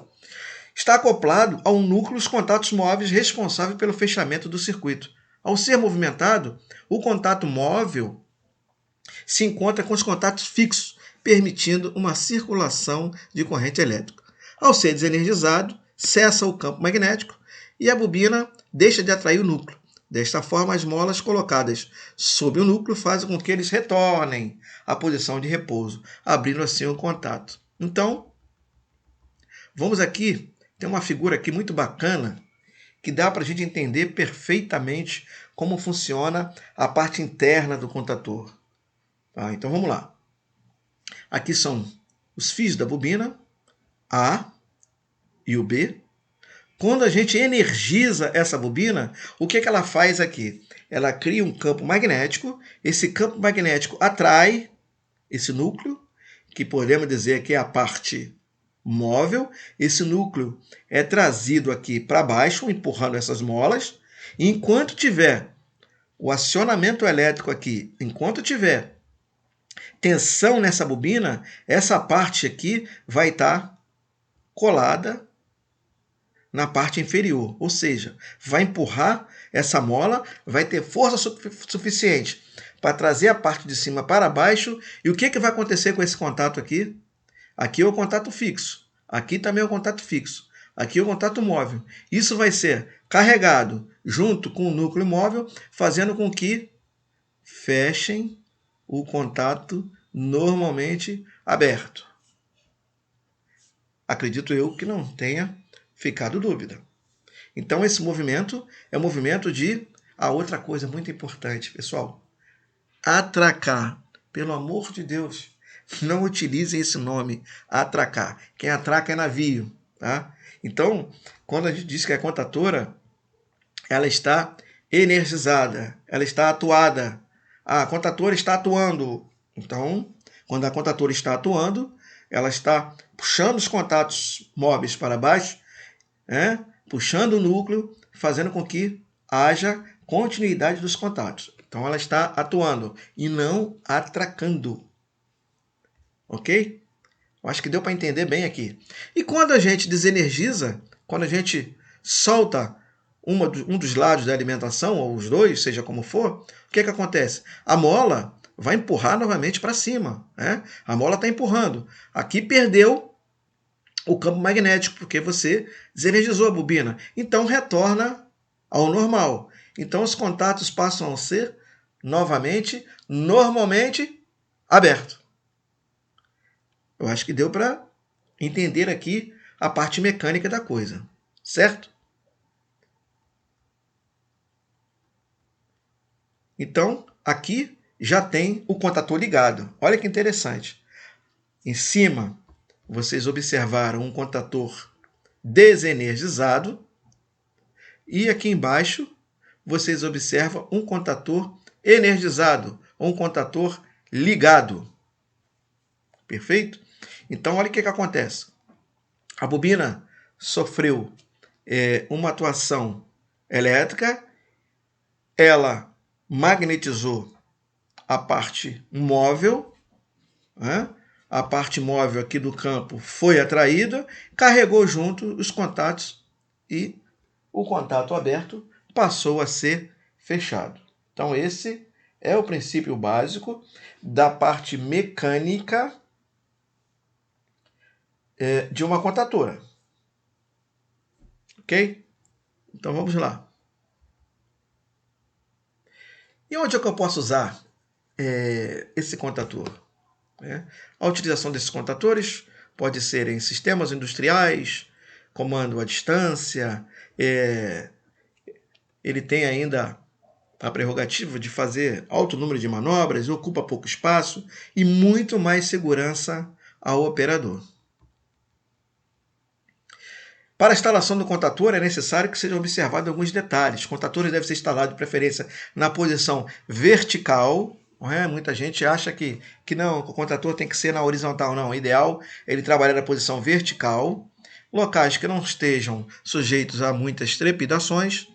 Está acoplado a um núcleo os contatos móveis responsáveis pelo fechamento do circuito. Ao ser movimentado, o contato móvel se encontra com os contatos fixos, permitindo uma circulação de corrente elétrica. Ao ser desenergizado, cessa o campo magnético e a bobina deixa de atrair o núcleo. Desta forma, as molas colocadas sob o núcleo fazem com que eles retornem à posição de repouso, abrindo assim o contato. Então, vamos aqui, tem uma figura aqui muito bacana que dá para a gente entender perfeitamente como funciona a parte interna do contator. Tá, então vamos lá. Aqui são os fios da bobina, A e o B. Quando a gente energiza essa bobina, o que ela faz aqui? Ela cria um campo magnético, esse campo magnético atrai esse núcleo, que podemos dizer que é a parte móvel. Esse núcleo é trazido aqui para baixo, empurrando essas molas. E enquanto tiver o acionamento elétrico aqui, enquanto tiver tensão nessa bobina, essa parte aqui vai estar colada na parte inferior, ou seja, vai empurrar essa mola, vai ter força suficiente para trazer a parte de cima para baixo. E o que vai acontecer com esse contato aqui? Aqui é o contato fixo, aqui também é o contato fixo, aqui é o contato móvel. Isso vai ser carregado junto com o núcleo móvel, fazendo com que fechem o contato normalmente aberto. Acredito eu que não tenha ficado dúvida. Então esse movimento é um movimento de... A outra coisa muito importante, pessoal, atracar. Pelo amor de Deus, não utilizem esse nome, atracar. Quem atraca é navio, tá? Então, quando a gente diz que é contatora, ela está energizada, ela está atuada. A contatora está atuando. Então, quando a contatora está atuando, ela está puxando os contatos móveis para baixo, né? Puxando o núcleo, fazendo com que haja continuidade dos contatos. Então, ela está atuando e não atracando. Ok? Eu acho que deu para entender bem aqui. E quando a gente desenergiza, quando a gente solta um dos lados da alimentação, ou os dois, seja como for, o que acontece? A mola vai empurrar novamente para cima. Né? A mola está empurrando. Aqui perdeu o campo magnético, porque você desenergizou a bobina. Então retorna ao normal. Então os contatos passam a ser novamente, normalmente, abertos. Eu acho que deu para entender aqui a parte mecânica da coisa, certo? Então, aqui já tem o contator ligado. Olha que interessante. Em cima, vocês observaram um contator desenergizado. E aqui embaixo, vocês observam um contator energizado, ou um contator ligado. Perfeito? Então, olha o que acontece. A bobina sofreu uma atuação elétrica, ela magnetizou a parte móvel, né? A parte móvel aqui do campo foi atraída, carregou junto os contatos e o contato aberto passou a ser fechado. Então esse é o princípio básico da parte mecânica de uma contatora. Ok? Então vamos lá. E onde é que eu posso usar esse contator? A utilização desses contatores pode ser em sistemas industriais, comando à distância, ele tem ainda a prerrogativa de fazer alto número de manobras, ocupa pouco espaço e muito mais segurança ao operador. Para a instalação do contator é necessário que sejam observados alguns detalhes. O contator deve ser instalado de preferência na posição vertical. Não é? Muita gente acha que não, o contator tem que ser na horizontal. Não, o ideal é ele trabalhar na posição vertical. Locais que não estejam sujeitos a muitas trepidações.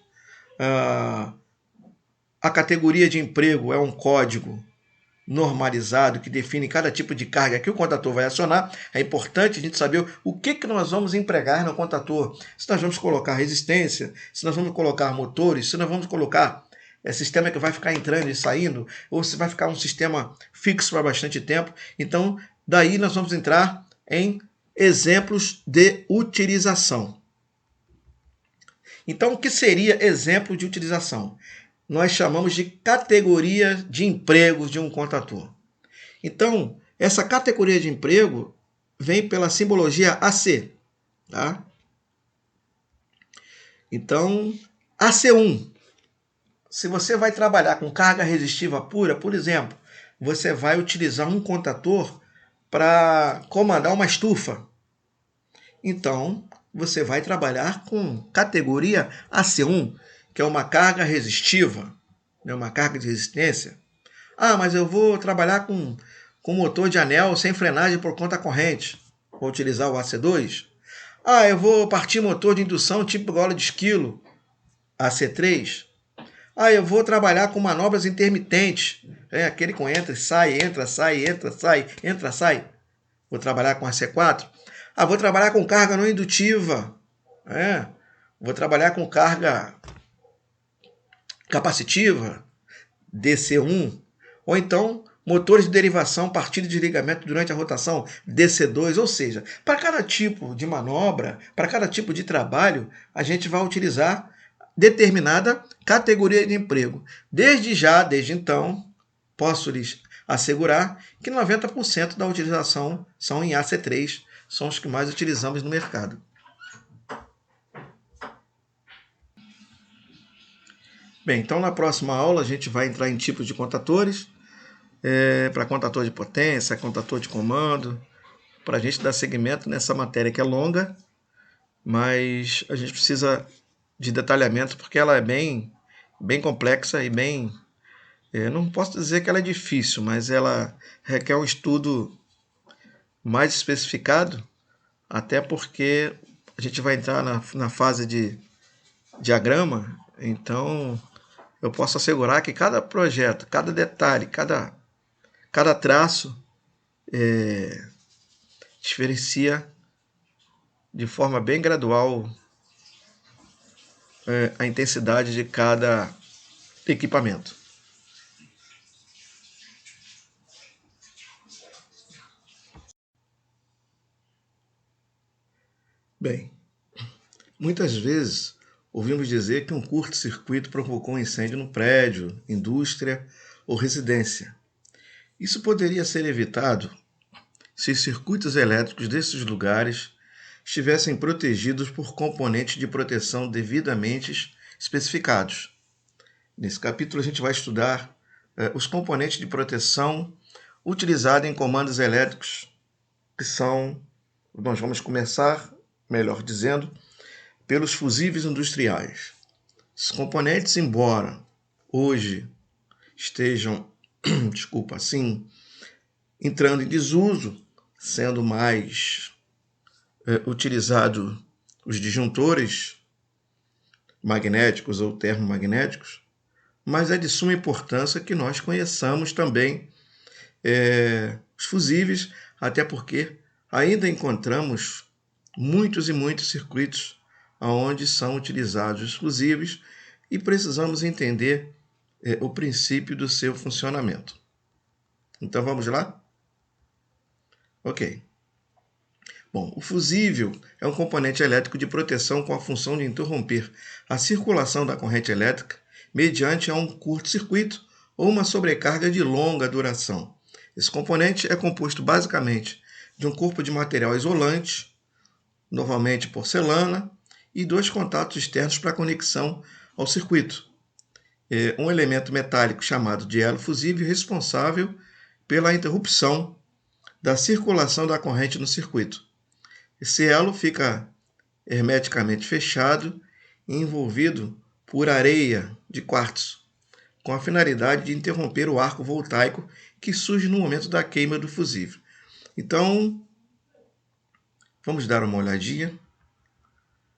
A categoria de emprego é um código normalizado que define cada tipo de carga que o contator vai acionar. É importante a gente saber o que nós vamos empregar no contator. Se nós vamos colocar resistência, se nós vamos colocar motores, se nós vamos colocar sistema que vai ficar entrando e saindo, ou se vai ficar um sistema fixo por bastante tempo. Então, daí nós vamos entrar em exemplos de utilização. Então, o que seria exemplo de utilização? Nós chamamos de categoria de empregos de um contator. Então, essa categoria de emprego vem pela simbologia AC. Tá? Então, AC1. Se você vai trabalhar com carga resistiva pura, por exemplo, você vai utilizar um contator para comandar uma estufa. Então, você vai trabalhar com categoria AC1, que é uma carga resistiva, uma carga de resistência. Ah, mas eu vou trabalhar com motor de anel sem frenagem por conta corrente. Vou utilizar o AC2. Ah, eu vou partir motor de indução tipo gola de esquilo, AC3. Ah, eu vou trabalhar com manobras intermitentes, aquele com entra, sai, entra, sai, entra, sai, entra, sai. Vou trabalhar com AC4. Ah, vou trabalhar com carga não indutiva. Vou trabalhar com carga capacitiva, DC1, ou então motores de derivação, partida e desligamento durante a rotação, DC2, ou seja, para cada tipo de manobra, para cada tipo de trabalho, a gente vai utilizar determinada categoria de emprego. Desde então, posso lhes assegurar que 90% da utilização são em AC3, são os que mais utilizamos no mercado. Bem, então na próxima aula a gente vai entrar em tipos de contatores, para contator de potência, contator de comando, para a gente dar seguimento nessa matéria que é longa, mas a gente precisa de detalhamento porque ela é bem complexa e bem... não posso dizer que ela é difícil, mas ela requer um estudo mais especificado, até porque a gente vai entrar na fase de diagrama, então eu posso assegurar que cada projeto, cada detalhe, cada traço diferencia de forma bem gradual a intensidade de cada equipamento. Bem, muitas vezes ouvimos dizer que um curto-circuito provocou um incêndio no prédio, indústria ou residência. Isso poderia ser evitado se os circuitos elétricos desses lugares estivessem protegidos por componentes de proteção devidamente especificados. Nesse capítulo a gente vai estudar os componentes de proteção utilizados em comandos elétricos, que são, nós vamos começar, melhor dizendo, pelos fusíveis industriais. Esses componentes, embora hoje estejam, entrando em desuso, sendo mais utilizado os disjuntores magnéticos ou termomagnéticos, mas é de suma importância que nós conheçamos também os fusíveis, até porque ainda encontramos muitos e muitos circuitos onde são utilizados os fusíveis e precisamos entender o princípio do seu funcionamento. Então vamos lá? Ok. Bom, o fusível é um componente elétrico de proteção com a função de interromper a circulação da corrente elétrica mediante um curto-circuito ou uma sobrecarga de longa duração. Esse componente é composto basicamente de um corpo de material isolante, novamente porcelana, e 2 contatos externos para conexão ao circuito. Um elemento metálico chamado de elo fusível responsável pela interrupção da circulação da corrente no circuito. Esse elo fica hermeticamente fechado e envolvido por areia de quartzo, com a finalidade de interromper o arco voltaico que surge no momento da queima do fusível. Então, vamos dar uma olhadinha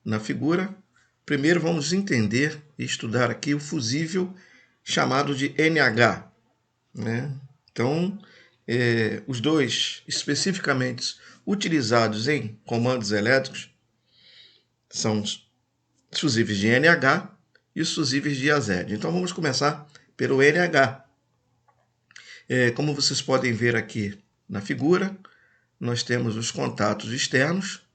na figura. Primeiro vamos entender e estudar aqui o fusível chamado de NH. Né? Então, os dois especificamente utilizados em comandos elétricos são os fusíveis de NH e os fusíveis de AZ. Então vamos começar pelo NH. Como vocês podem ver aqui na figura, nós temos os contatos externos,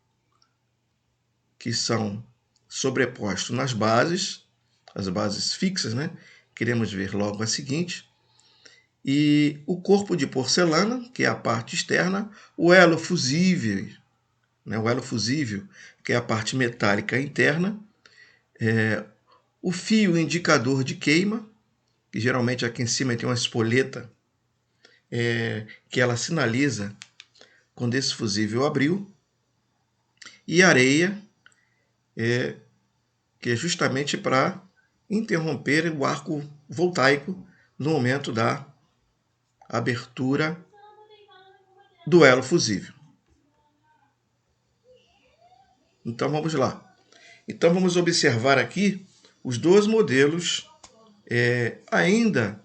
que são sobrepostos nas bases, as bases fixas, né? Queremos ver logo a seguinte. E o corpo de porcelana, que é a parte externa, o elo fusível, né? O elo fusível, que é a parte metálica interna, o fio indicador de queima, que geralmente aqui em cima tem uma espoleta, que ela sinaliza quando esse fusível abriu, e areia, que é justamente para interromper o arco voltaico no momento da abertura do elo fusível. Então vamos lá. Então vamos observar aqui os 2 modelos ainda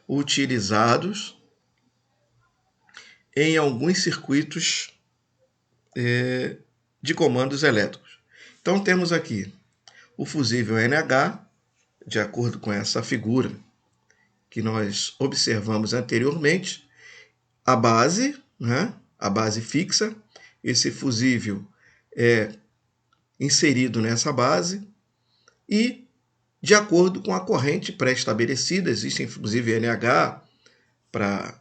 utilizados em alguns circuitos de comandos elétricos. Então temos aqui o fusível NH, de acordo com essa figura que nós observamos anteriormente, a base, né? A base fixa, esse fusível é inserido nessa base e, de acordo com a corrente pré-estabelecida, existem inclusive NH para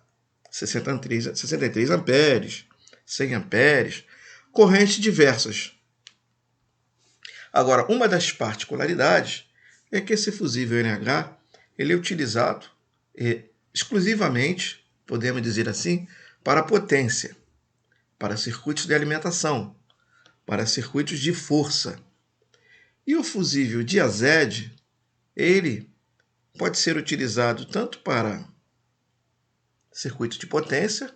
63 amperes, 100 amperes, correntes diversas. Agora, uma das particularidades é que esse fusível NH ele é utilizado exclusivamente, podemos dizer assim, para potência, para circuitos de alimentação, para circuitos de força. E o fusível de AZ, ele pode ser utilizado tanto para circuitos de potência,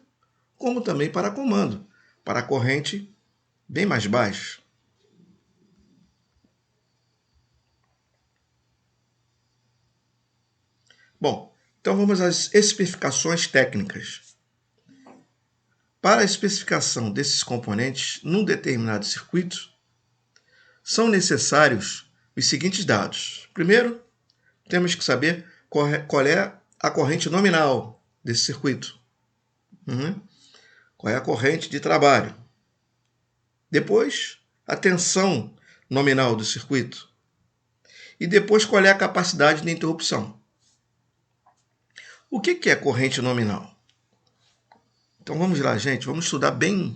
como também para comando, para corrente bem mais baixa. Bom, então vamos às especificações técnicas. Para a especificação desses componentes num determinado circuito, são necessários os seguintes dados. Primeiro, temos que saber qual é a corrente nominal desse circuito. Qual é a corrente de trabalho. Depois, a tensão nominal do circuito. E depois, qual é a capacidade de interrupção. O que é corrente nominal? Então vamos lá, gente, vamos estudar bem.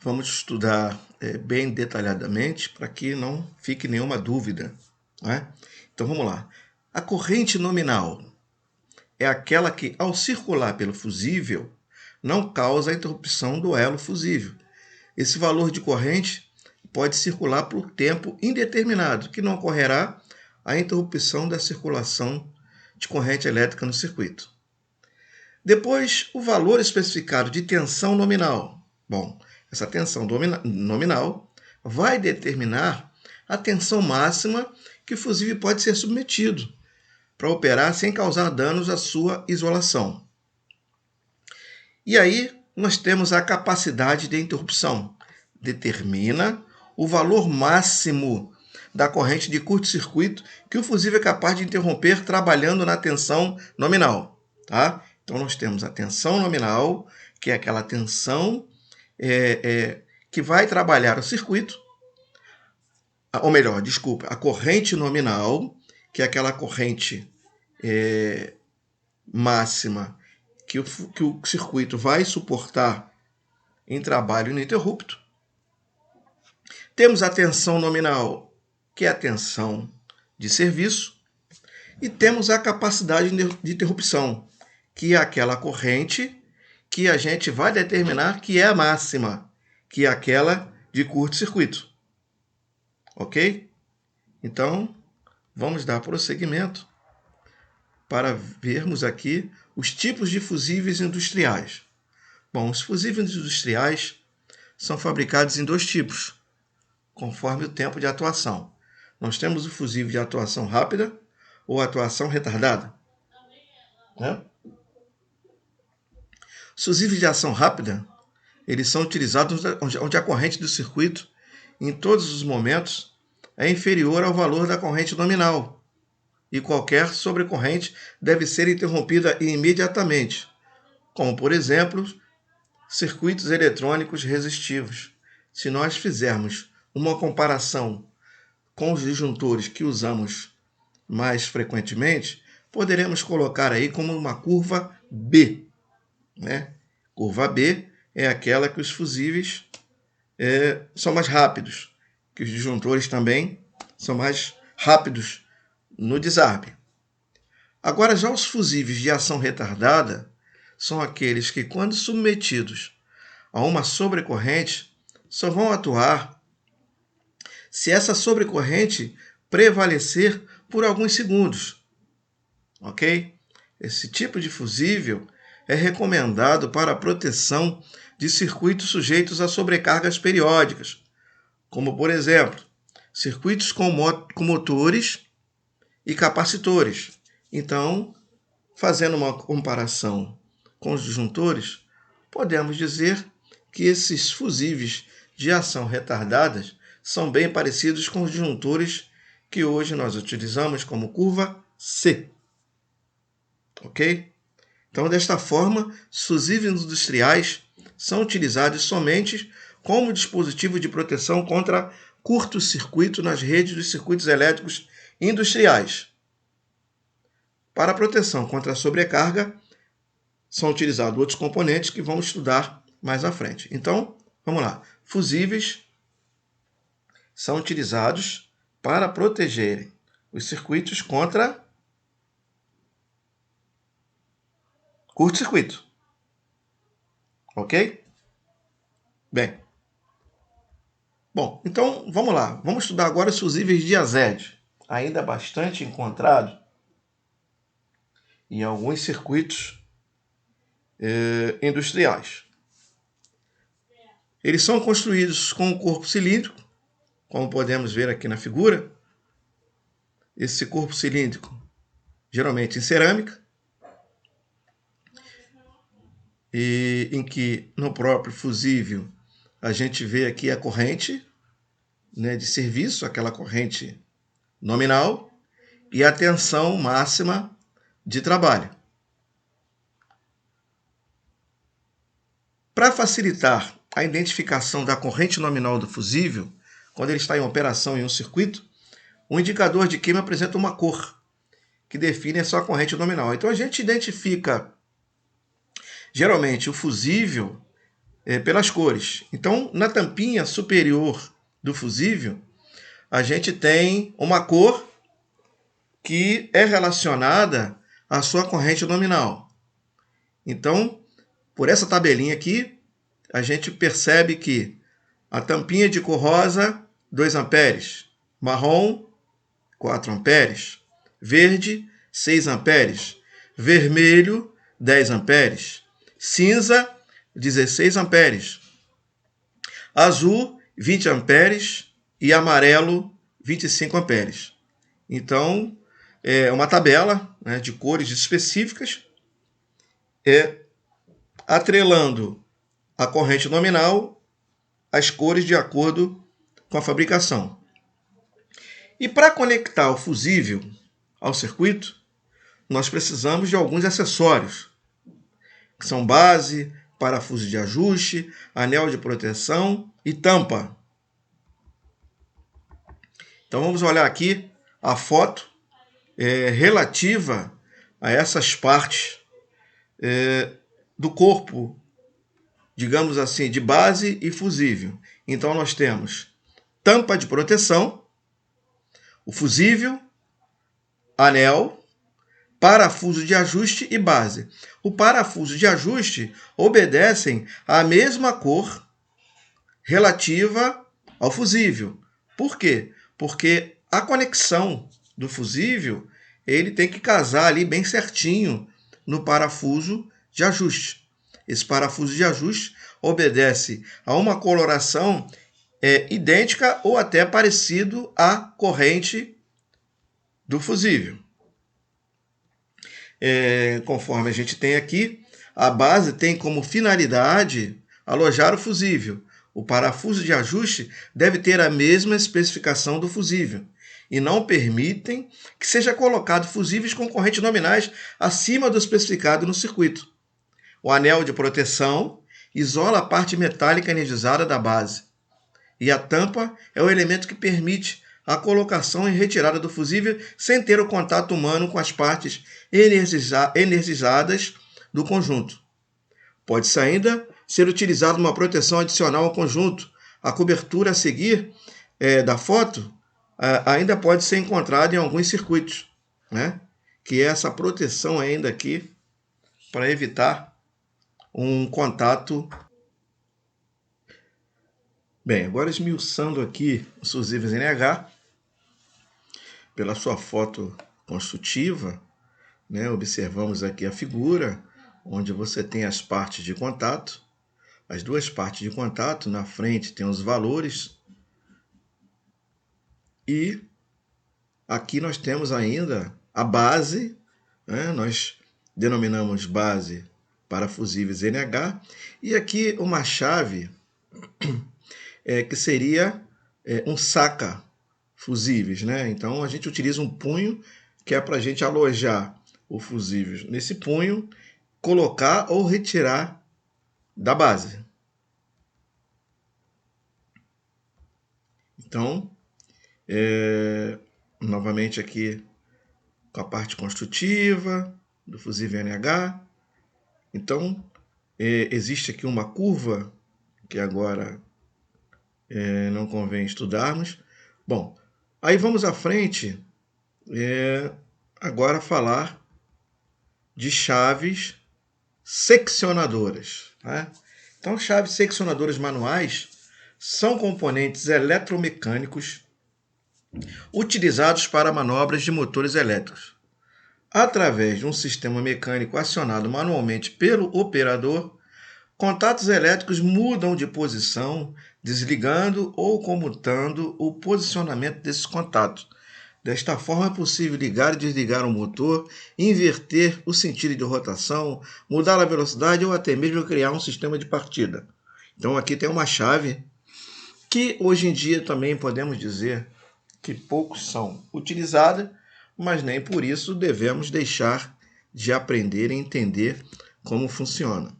Vamos estudar bem detalhadamente para que não fique nenhuma dúvida. Né? Então vamos lá. A corrente nominal é aquela que, ao circular pelo fusível, não causa a interrupção do elo fusível. Esse valor de corrente pode circular por tempo indeterminado, que não ocorrerá a interrupção da circulação de corrente elétrica no circuito. Depois, o valor especificado de tensão nominal. Bom, essa tensão nominal vai determinar a tensão máxima que o fusível pode ser submetido para operar sem causar danos à sua isolação. E aí, nós temos a capacidade de interrupção. Determina o valor máximo da corrente de curto-circuito que o fusível é capaz de interromper trabalhando na tensão nominal. Tá? Então, nós temos a tensão nominal, que é aquela tensão que vai trabalhar o circuito, ou melhor, desculpa, a corrente nominal, que é aquela corrente máxima que o circuito vai suportar em trabalho ininterrupto. Temos a tensão nominal, que é a tensão de serviço, e temos a capacidade de interrupção, que é aquela corrente que a gente vai determinar que é a máxima, que é aquela de curto-circuito. Ok? Então, vamos dar prosseguimento para vermos aqui os tipos de fusíveis industriais. Bom, os fusíveis industriais são fabricados em dois tipos, conforme o tempo de atuação. Nós temos o fusível de atuação rápida ou atuação retardada. Né? Os fusíveis de ação rápida, eles são utilizados onde a corrente do circuito, em todos os momentos, é inferior ao valor da corrente nominal, e qualquer sobrecorrente deve ser interrompida imediatamente, como, por exemplo, circuitos eletrônicos resistivos. Se nós fizermos uma comparação com os disjuntores que usamos mais frequentemente, poderemos colocar aí como uma curva B. Né? Curva B é aquela que os fusíveis são mais rápidos, que os disjuntores também são mais rápidos no desarme. Agora, já os fusíveis de ação retardada são aqueles que, quando submetidos a uma sobrecorrente, só vão atuar se essa sobrecorrente prevalecer por alguns segundos. Ok? Esse tipo de fusível é recomendado para a proteção de circuitos sujeitos a sobrecargas periódicas, como, por exemplo, circuitos com motores e capacitores. Então, fazendo uma comparação com os disjuntores, podemos dizer que esses fusíveis de ação retardadas são bem parecidos com os disjuntores que hoje nós utilizamos como curva C. Ok? Então, desta forma, os fusíveis industriais são utilizados somente como dispositivo de proteção contra curto-circuito nas redes dos circuitos elétricos industriais. Para a proteção contra a sobrecarga, são utilizados outros componentes que vamos estudar mais à frente. Então, vamos lá. Fusíveis são utilizados para protegerem os circuitos contra curto-circuito. Ok? Bem. Bom, então vamos lá. Vamos estudar agora os fusíveis diazed, ainda bastante encontrado em alguns circuitos industriais. Eles são construídos com um corpo cilíndrico, como podemos ver aqui na figura. Esse corpo cilíndrico, geralmente em cerâmica, e em que no próprio fusível a gente vê aqui a corrente, né, de serviço, aquela corrente nominal, e a tensão máxima de trabalho. Para facilitar a identificação da corrente nominal do fusível, quando ele está em operação em um circuito, o indicador de queima apresenta uma cor, que define a sua corrente nominal. Então a gente identifica, geralmente, o fusível pelas cores. Então, na tampinha superior do fusível, a gente tem uma cor que é relacionada à sua corrente nominal. Então, por essa tabelinha aqui, a gente percebe que a tampinha de cor rosa, 2 amperes, marrom, 4 amperes, verde, 6 amperes, vermelho, 10 amperes, cinza, 16 amperes, azul, 20 amperes e amarelo, 25 amperes. Então, é uma tabela, né, de cores específicas, atrelando a corrente nominal às cores de acordo com a fabricação. E para conectar o fusível ao circuito, nós precisamos de alguns acessórios, que são base, parafuso de ajuste, anel de proteção e tampa. Então vamos olhar aqui a foto relativa a essas partes do corpo, digamos assim, de base e fusível. Então nós temos tampa de proteção, o fusível, anel, parafuso de ajuste e base. O parafuso de ajuste obedecem à mesma cor relativa ao fusível. Por quê? Porque a conexão do fusível, ele tem que casar ali bem certinho no parafuso de ajuste. Esse parafuso de ajuste obedece a uma coloração idêntica ou até parecido à corrente do fusível. Conforme a gente tem aqui, a base tem como finalidade alojar o fusível. O parafuso de ajuste deve ter a mesma especificação do fusível e não permitem que seja colocado fusíveis com correntes nominais acima do especificado no circuito. O anel de proteção isola a parte metálica energizada da base e a tampa é o elemento que permite a colocação e retirada do fusível sem ter o contato humano com as partes energizadas do conjunto. Pode-se ainda ser utilizado uma proteção adicional ao conjunto. A cobertura a seguir da foto ainda pode ser encontrada em alguns circuitos, né? Que é essa proteção ainda aqui para evitar um contato. Bem, agora esmiuçando aqui os fusíveis NH, pela sua foto construtiva, né, observamos aqui a figura, onde você tem as partes de contato, as duas partes de contato, na frente tem os valores, e aqui nós temos ainda a base, né, nós denominamos base para fusíveis NH, e aqui uma chave que seria um saca fusíveis, né? Então a gente utiliza um punho que é para a gente alojar o fusível nesse punho, colocar ou retirar da base. Então, novamente aqui com a parte construtiva do fusível NH. Então, existe aqui uma curva que agora não convém estudarmos. Bom, aí vamos à frente, agora falar de chaves seccionadoras, né? Então, chaves seccionadoras manuais são componentes eletromecânicos utilizados para manobras de motores elétricos. Através de um sistema mecânico acionado manualmente pelo operador, contatos elétricos mudam de posição, desligando ou comutando o posicionamento desses contatos. Desta forma, é possível ligar e desligar o motor, inverter o sentido de rotação, mudar a velocidade ou até mesmo criar um sistema de partida. Então, aqui tem uma chave que hoje em dia também podemos dizer que poucos são utilizadas, mas nem por isso devemos deixar de aprender e entender como funciona.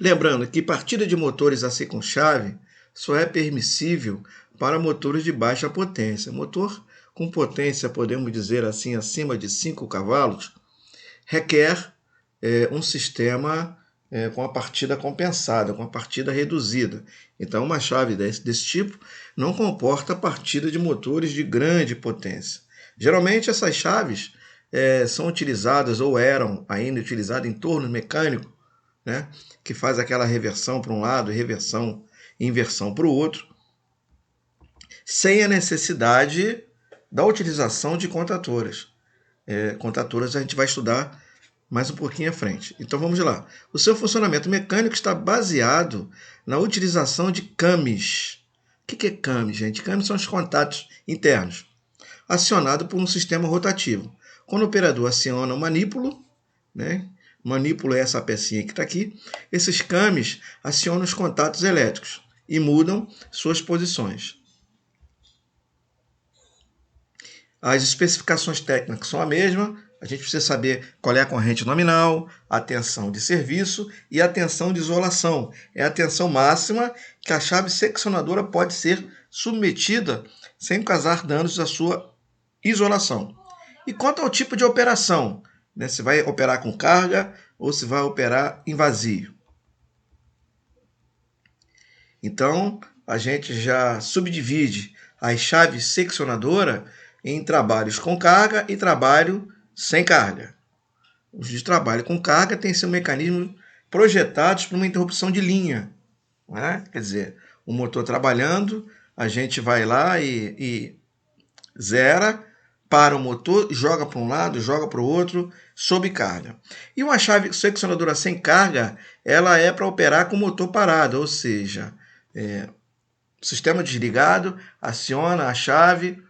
Lembrando que partida de motores a ser com chave só é permissível para motores de baixa potência. Motor com potência, podemos dizer assim, acima de 5 cavalos, requer um sistema com a partida compensada, com a partida reduzida. Então, uma chave desse tipo não comporta partida de motores de grande potência. Geralmente, essas chaves são utilizadas ou eram ainda utilizadas em torno mecânico, né, que faz aquela reversão para um lado e inversão para o outro, sem a necessidade da utilização de contatoras. Contatoras a gente vai estudar mais um pouquinho à frente. Então vamos lá. O seu funcionamento mecânico está baseado na utilização de cames. O que é cames, gente? Cames são os contatos internos, acionado por um sistema rotativo. Quando o operador aciona o manípulo, né? Manípulo é essa pecinha que está aqui. Esses cames acionam os contatos elétricos e mudam suas posições. As especificações técnicas são a mesma. A gente precisa saber qual é a corrente nominal, a tensão de serviço e a tensão de isolação. É a tensão máxima que a chave seccionadora pode ser submetida sem causar danos à sua isolação. E quanto ao tipo de operação, né? Se vai operar com carga, ou se vai operar em vazio. Então, a gente já subdivide as chaves seccionadoras em trabalhos com carga e trabalho sem carga. Os de trabalho com carga têm seu mecanismo projetados para uma interrupção de linha. Né? Quer dizer, o motor trabalhando, a gente vai lá e zera, para o motor, joga para um lado, joga para o outro, sob carga. E uma chave seccionadora sem carga, ela é para operar com o motor parado, ou seja, sistema desligado, aciona a chave,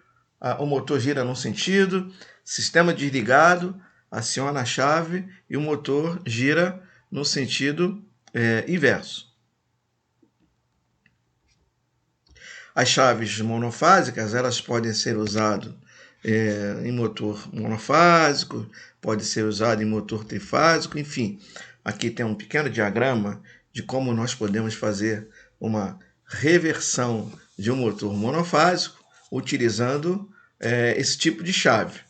o motor gira num sentido, sistema desligado, aciona a chave e o motor gira no sentido inverso. As chaves monofásicas, elas podem ser usadas em motor monofásico, pode ser usado em motor trifásico, enfim. Aqui tem um pequeno diagrama de como nós podemos fazer uma reversão de um motor monofásico utilizando esse tipo de chave.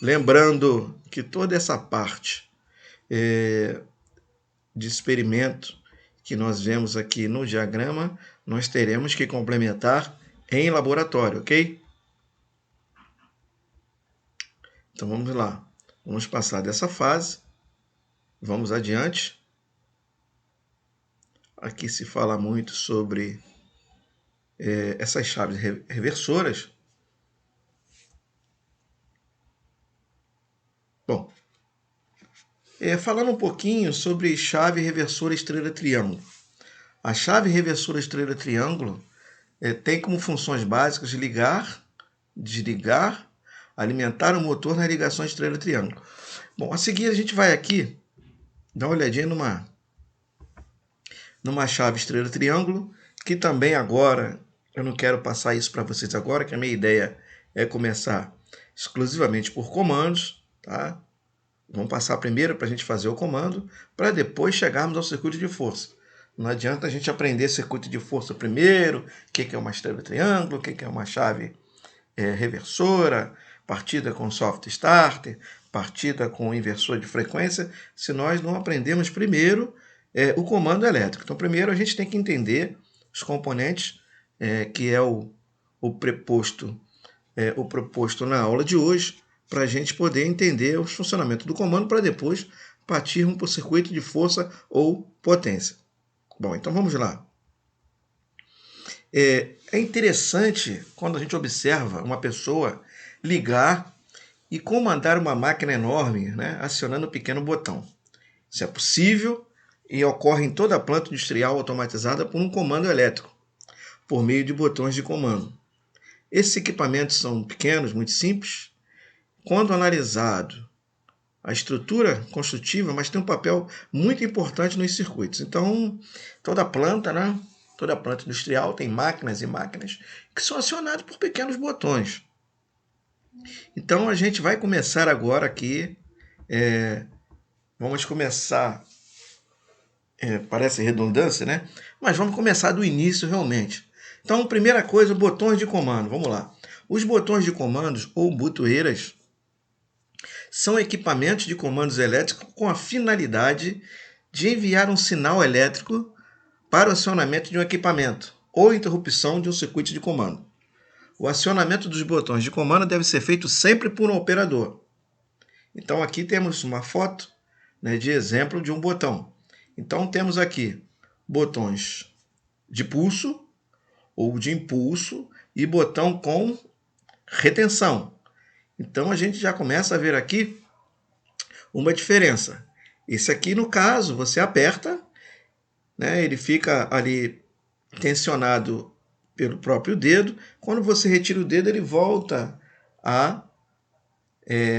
Lembrando que toda essa parte de experimento que nós vemos aqui no diagrama, nós teremos que complementar em laboratório, ok? Então vamos lá. Vamos passar dessa fase. Vamos adiante. Aqui se fala muito sobre essas chaves reversoras. Bom, falando um pouquinho sobre chave reversora estrela-triângulo. A chave reversora estrela-triângulo tem como funções básicas ligar, desligar, alimentar o motor nas ligações estrela-triângulo. Bom, a seguir a gente vai aqui dar uma olhadinha numa chave estrela-triângulo, que também agora, eu não quero passar isso para vocês agora, que a minha ideia é começar exclusivamente por comandos, tá? Vamos passar primeiro para a gente fazer o comando, para depois chegarmos ao circuito de força. Não adianta a gente aprender circuito de força primeiro, o que é uma estrela-triângulo, o que é uma chave reversora, partida com soft starter, partida com inversor de frequência, se nós não aprendemos primeiro o comando elétrico. Então, primeiro a gente tem que entender os componentes, que é o proposto na aula de hoje, para a gente poder entender o funcionamento do comando, para depois partirmos para o circuito de força ou potência. Bom, então vamos lá. É interessante quando a gente observa uma pessoa ligar e comandar uma máquina enorme, né, acionando um pequeno botão. Isso é possível e ocorre em toda a planta industrial automatizada por um comando elétrico, por meio de botões de comando. Esses equipamentos são pequenos, muito simples. Quando analisado a estrutura construtiva, mas tem um papel muito importante nos circuitos. Então, toda planta, né? Toda planta industrial tem máquinas e máquinas que são acionadas por pequenos botões. Então, a gente vai começar agora aqui. Vamos começar. Parece redundância, né? Mas vamos começar do início realmente. Então, primeira coisa, botões de comando. Vamos lá. Os botões de comandos ou botoeiras são equipamentos de comandos elétricos com a finalidade de enviar um sinal elétrico para o acionamento de um equipamento ou interrupção de um circuito de comando. O acionamento dos botões de comando deve ser feito sempre por um operador. Então aqui temos uma foto, né, de exemplo de um botão. Então temos aqui botões de pulso ou de impulso e botão com retenção. Então a gente já começa a ver aqui uma diferença. Esse aqui, no caso, você aperta, né, ele fica ali tensionado pelo próprio dedo. Quando você retira o dedo, ele volta à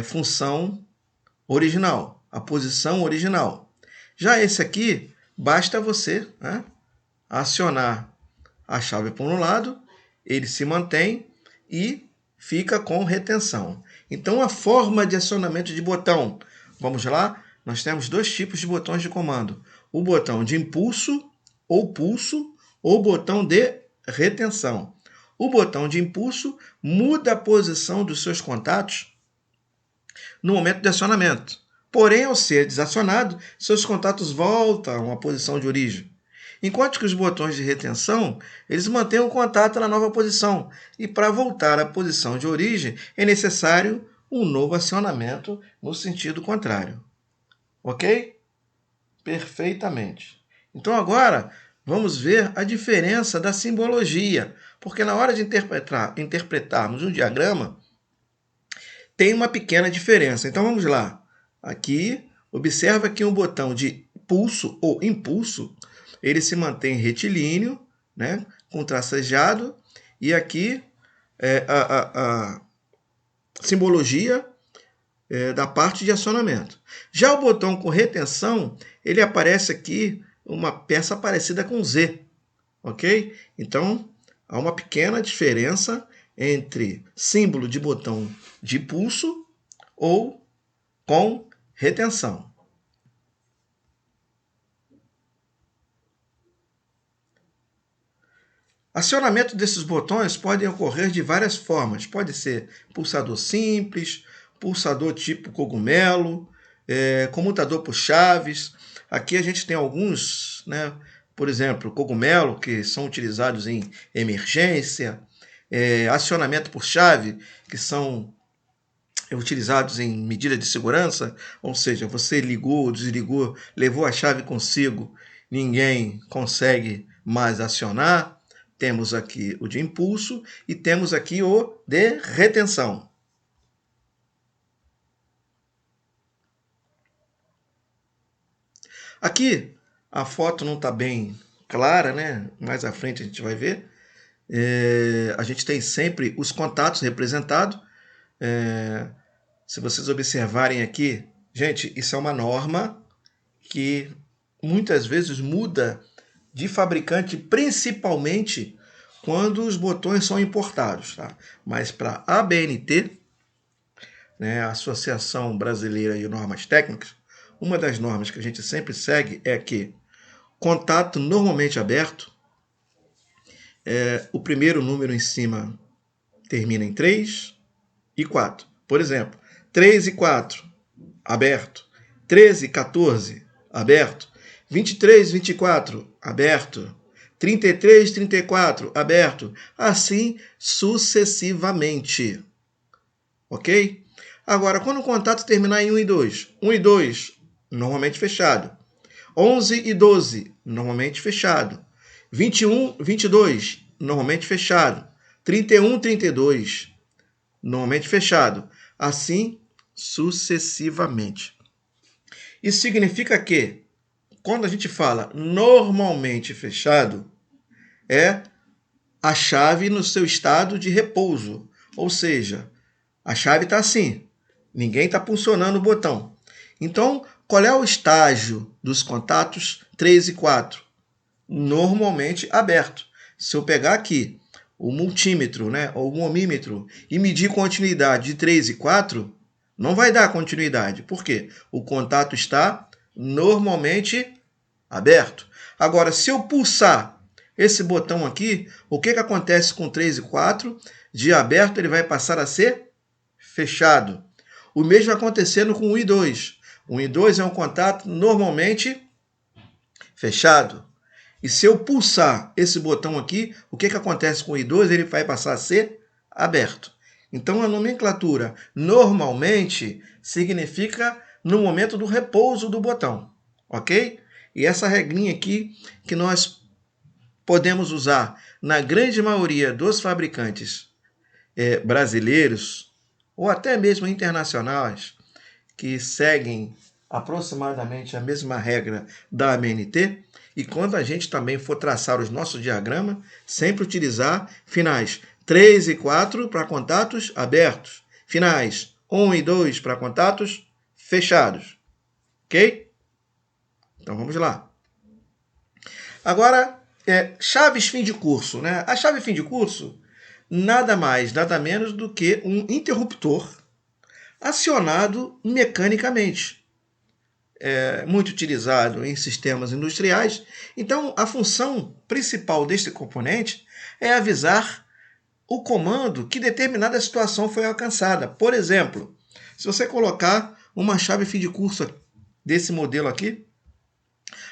função original, à posição original. Já esse aqui, basta você, né, acionar a chave por um lado, ele se mantém e fica com retenção. Então, a forma de acionamento de botão, vamos lá, nós temos dois tipos de botões de comando. O botão de impulso ou pulso ou botão de retenção. O botão de impulso muda a posição dos seus contatos no momento de acionamento. Porém, ao ser desacionado, seus contatos voltam à posição de origem. Enquanto que os botões de retenção, eles mantêm o contato na nova posição. E para voltar à posição de origem, é necessário um novo acionamento no sentido contrário. Ok? Perfeitamente. Então agora vamos ver a diferença da simbologia. Porque na hora de interpretarmos um diagrama, tem uma pequena diferença. Então vamos lá. Aqui, observa que um botão de pulso ou impulso, ele se mantém retilíneo, né, com tracejado, e aqui a simbologia da parte de acionamento. Já o botão com retenção, ele aparece aqui uma peça parecida com Z, ok? Então, há uma pequena diferença entre símbolo de botão de pulso ou com retenção. Acionamento desses botões podem ocorrer de várias formas. Pode ser pulsador simples, pulsador tipo cogumelo, comutador por chaves. Aqui a gente tem alguns, né? Por exemplo, cogumelo, que são utilizados em emergência, acionamento por chave, que são utilizados em medida de segurança, ou seja, você ligou, desligou, levou a chave consigo, ninguém consegue mais acionar. Temos aqui o de impulso e temos aqui o de retenção. Aqui a foto não está bem clara, né? Mais à frente a gente vai ver. A gente tem sempre os contatos representados. Se vocês observarem aqui, gente, isso é uma norma que muitas vezes muda de fabricante, principalmente quando os botões são importados. Tá? Mas para a ABNT, né, a Associação Brasileira de Normas Técnicas, uma das normas que a gente sempre segue é que contato normalmente aberto, o primeiro número em cima termina em 3 e 4. Por exemplo, 3 e 4, aberto. 13 e 14, aberto. 23 e 24, aberto. 33 e 34, aberto. Assim sucessivamente. Ok? Agora, quando o contato terminar em 1 e 2, 1 e 2, normalmente fechado. 11 e 12, normalmente fechado. 21, 22, normalmente fechado. 31, 32, normalmente fechado. Assim sucessivamente. Isso significa que, quando a gente fala normalmente fechado, é a chave no seu estado de repouso. Ou seja, a chave está assim, ninguém está funcionando o botão. Então, qual é o estágio dos contatos 3 e 4? Normalmente aberto. Se eu pegar aqui o multímetro, né, ou o ohmímetro, e medir continuidade de 3 e 4, não vai dar continuidade. Por quê? O contato está normalmente aberto. Agora, se eu pulsar esse botão aqui, o que acontece com 3 e 4? De aberto ele vai passar a ser fechado. O mesmo vai acontecendo com 1 e 2. 1 e 2 é um contato normalmente fechado. E se eu pulsar esse botão aqui, o que acontece com o I2? Ele vai passar a ser aberto. Então, a nomenclatura normalmente significa no momento do repouso do botão, ok? E essa regrinha aqui que nós podemos usar na grande maioria dos fabricantes brasileiros ou até mesmo internacionais que seguem aproximadamente a mesma regra da ABNT, e quando a gente também for traçar os nossos diagramas, sempre utilizar finais 3 e 4 para contatos abertos, finais 1 e 2 para contatos fechados. Ok? Então vamos lá. Agora, chaves fim de curso. Né? A chave fim de curso nada mais, nada menos do que um interruptor acionado mecanicamente. É muito utilizado em sistemas industriais. Então, a função principal deste componente é avisar o comando que determinada situação foi alcançada. Por exemplo, se você colocar uma chave fim de curso desse modelo aqui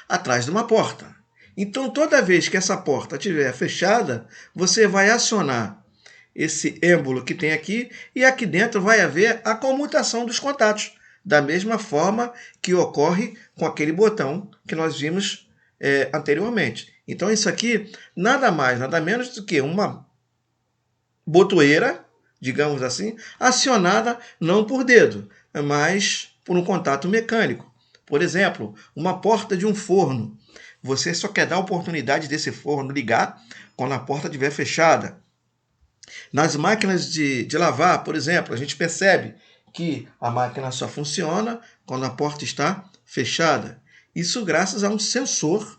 atrás de uma porta. Então, toda vez que essa porta estiver fechada, você vai acionar esse êmbolo que tem aqui e aqui dentro vai haver a comutação dos contatos, da mesma forma que ocorre com aquele botão que nós vimos anteriormente. Então, isso aqui nada mais, nada menos do que uma botoeira, digamos assim, acionada não por dedo, mas por um contato mecânico. Por exemplo, uma porta de um forno. Você só quer dar a oportunidade desse forno ligar quando a porta estiver fechada. Nas máquinas de lavar, por exemplo, a gente percebe que a máquina só funciona quando a porta está fechada. Isso graças a um sensor,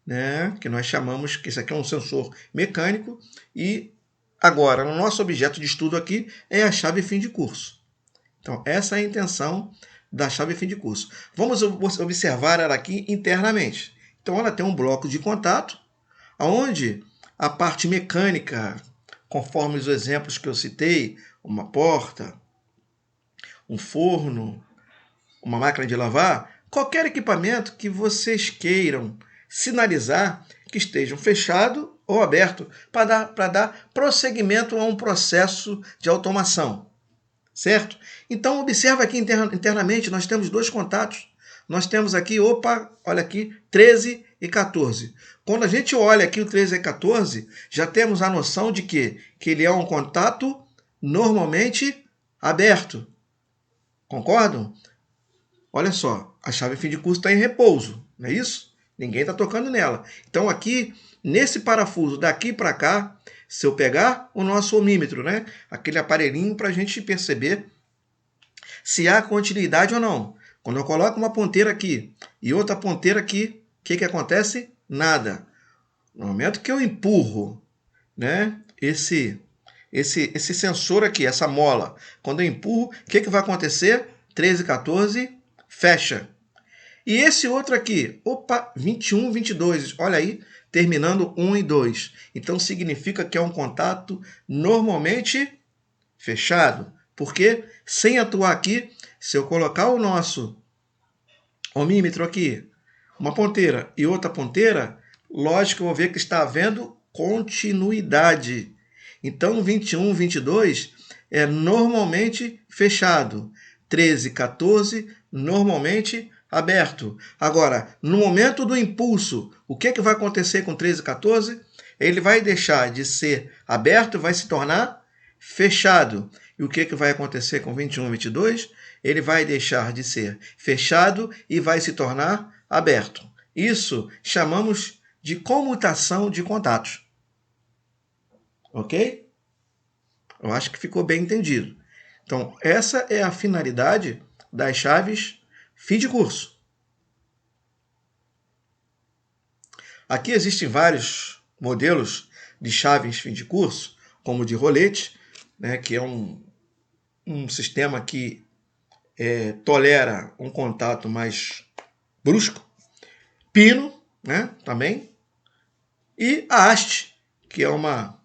né, que nós chamamos que isso aqui é um sensor mecânico. E agora, no nosso objeto de estudo aqui é a chave fim de curso. Então, essa é a intenção da chave fim de curso. Vamos observar ela aqui internamente. Então, ela tem um bloco de contato, onde a parte mecânica, conforme os exemplos que eu citei, uma porta, um forno, uma máquina de lavar, qualquer equipamento que vocês queiram sinalizar que estejam fechado ou aberto para dar prosseguimento a um processo de automação, certo? Então, observa aqui internamente, nós temos dois contatos. Nós temos aqui, olha aqui, 13 e 14. Quando a gente olha aqui o 13 e 14, já temos a noção de que ele é um contato normalmente aberto. Concordam? Olha só, a chave fim de curso está em repouso, não é isso? Ninguém está tocando nela. Então aqui, nesse parafuso daqui para cá, se eu pegar o nosso ohmímetro, né? Aquele aparelhinho para a gente perceber se há continuidade ou não. Quando eu coloco uma ponteira aqui e outra ponteira aqui, o que acontece? Nada. No momento que eu empurro, né, esse sensor aqui, essa mola, quando eu empurro, o que vai acontecer? 13, 14, fecha. E esse outro aqui, 21, 22, olha aí, terminando 1 e 2. Então significa que é um contato normalmente fechado. Porque sem atuar aqui, se eu colocar o nosso ohmímetro aqui, uma ponteira e outra ponteira, lógico que eu vou ver que está havendo continuidade. Então, 21, 22 é normalmente fechado. 13, 14, normalmente aberto. Agora, no momento do impulso, o que vai acontecer com 13, 14? Ele vai deixar de ser aberto, vai se tornar fechado. E o que vai acontecer com 21, 22? Ele vai deixar de ser fechado e vai se tornar aberto. Isso chamamos de comutação de contatos. Ok? Eu acho que ficou bem entendido. Então, essa é a finalidade das chaves fim de curso. Aqui existem vários modelos de chaves fim de curso, como o de rolete, né, que é um sistema que tolera um contato mais brusco. Pino, né, também. E a haste, que é uma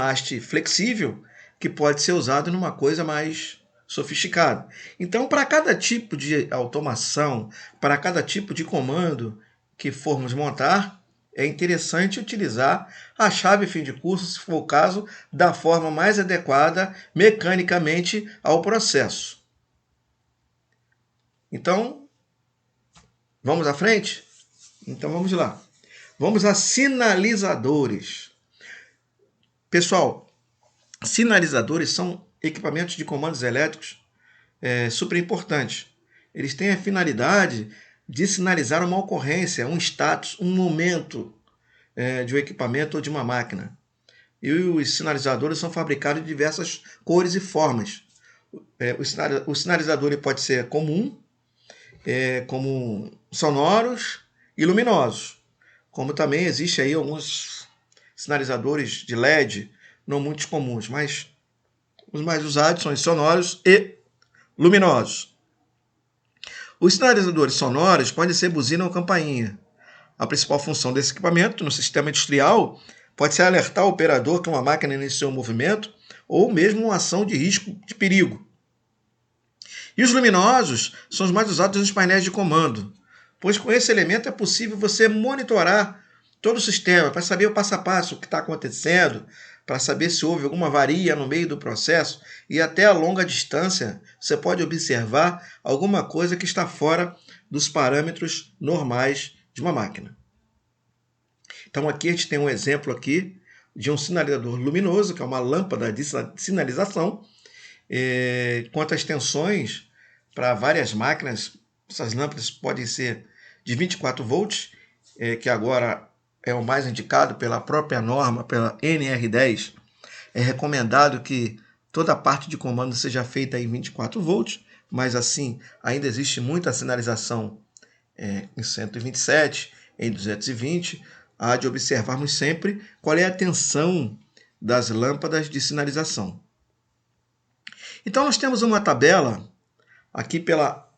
haste flexível que pode ser usada numa coisa mais sofisticada. Então, para cada tipo de automação, para cada tipo de comando que formos montar, é interessante utilizar a chave fim de curso, se for o caso, da forma mais adequada mecanicamente ao processo. Então, vamos à frente? Então, vamos lá. Vamos a sinalizadores. Pessoal, sinalizadores são equipamentos de comandos elétricos super importantes. Eles têm a finalidade de sinalizar uma ocorrência, um status, um momento de um equipamento ou de uma máquina. E os sinalizadores são fabricados de diversas cores e formas. O sinalizador pode ser comum, como sonoros e luminosos. Como também existe aí alguns sinalizadores de LED, não muito comuns, mas os mais usados são os sonoros e luminosos. Os sinalizadores sonoros podem ser buzina ou campainha. A principal função desse equipamento no sistema industrial pode ser alertar o operador que uma máquina iniciou um movimento ou mesmo uma ação de risco de perigo. E os luminosos são os mais usados nos painéis de comando, pois com esse elemento é possível você monitorar todo o sistema, para saber o passo a passo, o que está acontecendo, para saber se houve alguma avaria no meio do processo, e até a longa distância você pode observar alguma coisa que está fora dos parâmetros normais de uma máquina. Então aqui a gente tem um exemplo aqui de um sinalizador luminoso, que é uma lâmpada de sinalização, quanto às tensões para várias máquinas. Essas lâmpadas podem ser de 24 volts, que agora é o mais indicado pela própria norma, pela NR10. É recomendado que toda a parte de comando seja feita em 24 volts, mas assim ainda existe muita sinalização em 127, em 220. Há de observarmos sempre qual é a tensão das lâmpadas de sinalização. Então nós temos uma tabela aqui pela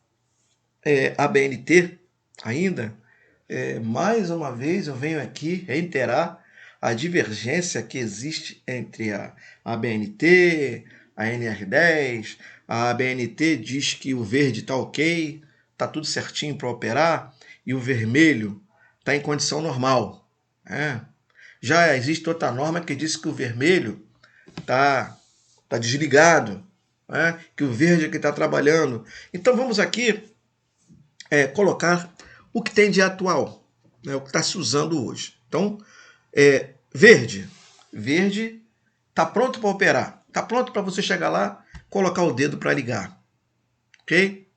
ABNT ainda. Mais uma vez eu venho aqui reiterar a divergência que existe entre a ABNT, a NR10. A ABNT diz que o verde está ok, está tudo certinho para operar, e o vermelho está em condição normal. Já existe outra norma que diz que o vermelho está desligado, que o verde é que está trabalhando. Então vamos aqui colocar o que tem de atual, o que está se usando hoje. Então, verde está pronto para operar, está pronto para você chegar lá, colocar o dedo para ligar, ok?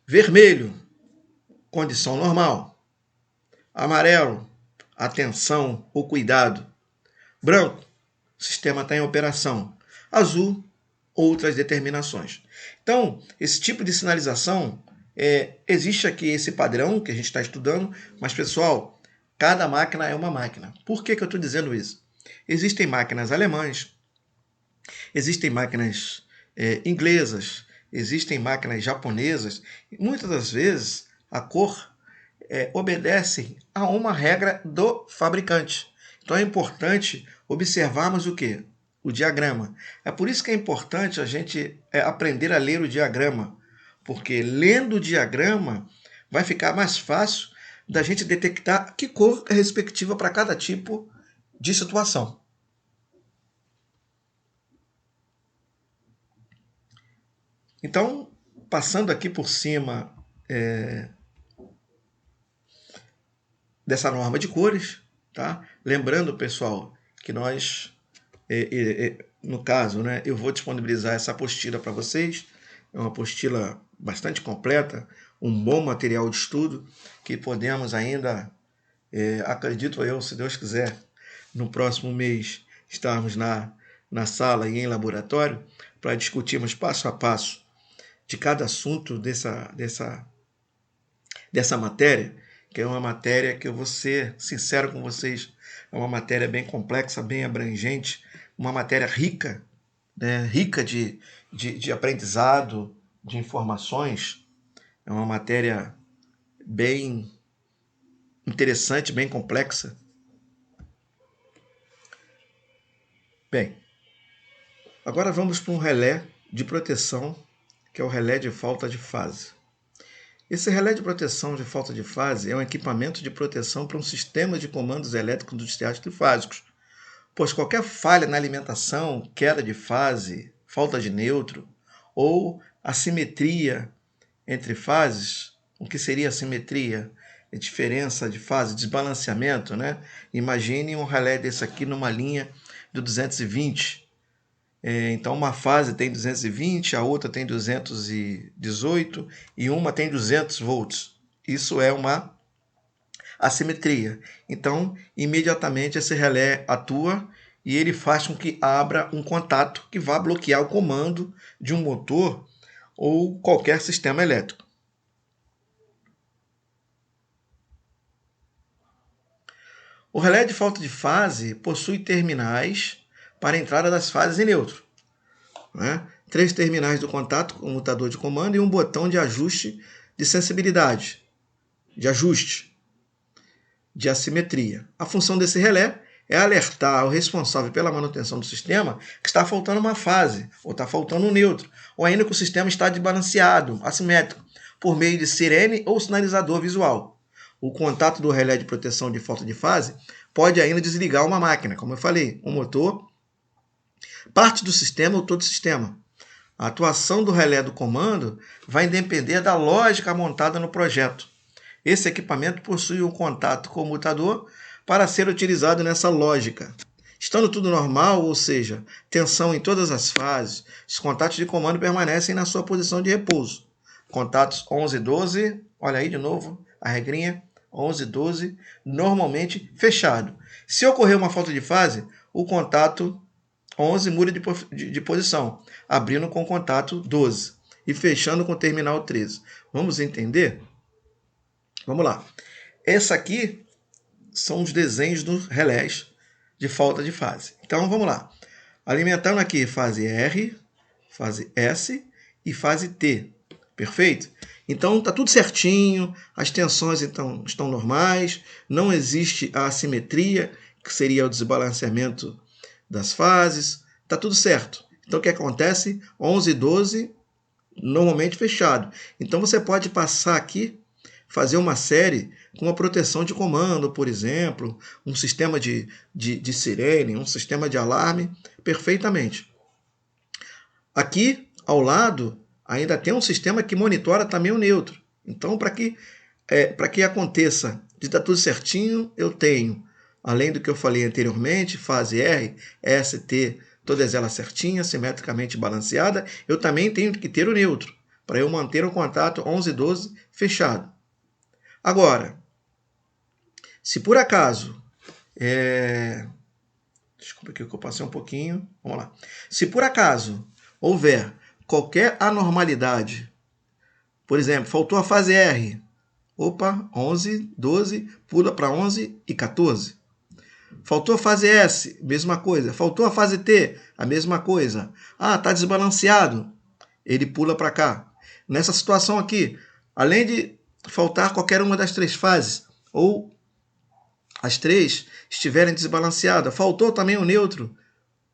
Vermelho, condição normal. Amarelo, atenção ou cuidado. Branco, o sistema está em operação. Azul, outras determinações. Então, esse tipo de sinalização, existe aqui esse padrão que a gente está estudando, mas, pessoal, cada máquina é uma máquina. Por que eu estou dizendo isso? Existem máquinas alemãs, existem máquinas inglesas, existem máquinas japonesas, e muitas das vezes a cor obedece a uma regra do fabricante. Então é importante observarmos o quê? O diagrama. É por isso que é importante a gente aprender a ler o diagrama, porque lendo o diagrama vai ficar mais fácil da gente detectar que cor é respectiva para cada tipo de situação. Então, passando aqui por cima dessa norma de cores, tá? Lembrando, pessoal, que nós, no caso, eu vou disponibilizar essa apostila para vocês. É uma apostila bastante completa, um bom material de estudo, que podemos ainda, acredito eu, se Deus quiser, no próximo mês, estarmos na sala e em laboratório para discutirmos passo a passo de cada assunto dessa matéria, que é uma matéria que eu vou ser sincero com vocês, é uma matéria bem complexa, bem abrangente, uma matéria rica, rica de aprendizado, de informações. É uma matéria bem interessante, bem complexa. Bem, agora vamos para um relé de proteção, que é o relé de falta de fase. Esse relé de proteção de falta de fase é um equipamento de proteção para um sistema de comandos elétricos industriais trifásicos, pois qualquer falha na alimentação, queda de fase, falta de neutro ou assimetria entre fases, o que seria assimetria? É diferença de fase, desbalanceamento, Imagine um relé desse aqui numa linha de 220. Então uma fase tem 220, a outra tem 218 e uma tem 200 volts. Isso é uma assimetria. Então, imediatamente esse relé atua e ele faz com que abra um contato que vá bloquear o comando de um motor ou qualquer sistema elétrico. O relé de falta de fase possui terminais para a entrada das fases em neutro. 3 terminais do contato com o mutador de comando e um botão de ajuste de sensibilidade, de ajuste, de assimetria. A função desse relé é alertar o responsável pela manutenção do sistema que está faltando uma fase, ou está faltando um neutro, ou ainda que o sistema está desbalanceado, assimétrico, por meio de sirene ou sinalizador visual. O contato do relé de proteção de falta de fase pode ainda desligar uma máquina, como eu falei, um motor, parte do sistema ou todo o sistema. A atuação do relé do comando vai depender da lógica montada no projeto. Esse equipamento possui um contato comutador para ser utilizado nessa lógica. Estando tudo normal, ou seja, tensão em todas as fases, os contatos de comando permanecem na sua posição de repouso. Contatos 11 e 12, olha aí de novo a regrinha, 11 e 12, normalmente fechado. Se ocorrer uma falta de fase, o contato 11 muda de posição, abrindo com o contato 12 e fechando com o terminal 13. Vamos entender? Vamos lá. Essa aqui são os desenhos dos relés de falta de fase. Então, vamos lá. Alimentando aqui fase R, fase S e fase T. Perfeito? Então, está tudo certinho, as tensões então, estão normais, não existe a assimetria, que seria o desbalanceamento das fases, está tudo certo. Então, o que acontece? 11 e 12, normalmente fechado. Então, você pode passar aqui, fazer uma série com uma proteção de comando, por exemplo, um sistema de sirene, um sistema de alarme, perfeitamente. Aqui, ao lado, ainda tem um sistema que monitora também o neutro. Então, para que aconteça de dar tudo certinho, eu tenho, além do que eu falei anteriormente, fase R, S, T, todas elas certinhas, simetricamente balanceadas, eu também tenho que ter o neutro, para eu manter o contato 11 e 12 fechado. Agora, se por acaso, desculpa aqui que eu passei um pouquinho, vamos lá. Se por acaso houver qualquer anormalidade, por exemplo, faltou a fase R, opa, 11, 12, pula para 11 e 14. Faltou a fase S, mesma coisa. Faltou a fase T, a mesma coisa. Ah, está desbalanceado, ele pula para cá. Nessa situação aqui, além de faltar qualquer uma das três fases, ou as três estiverem desbalanceadas, faltou também o neutro,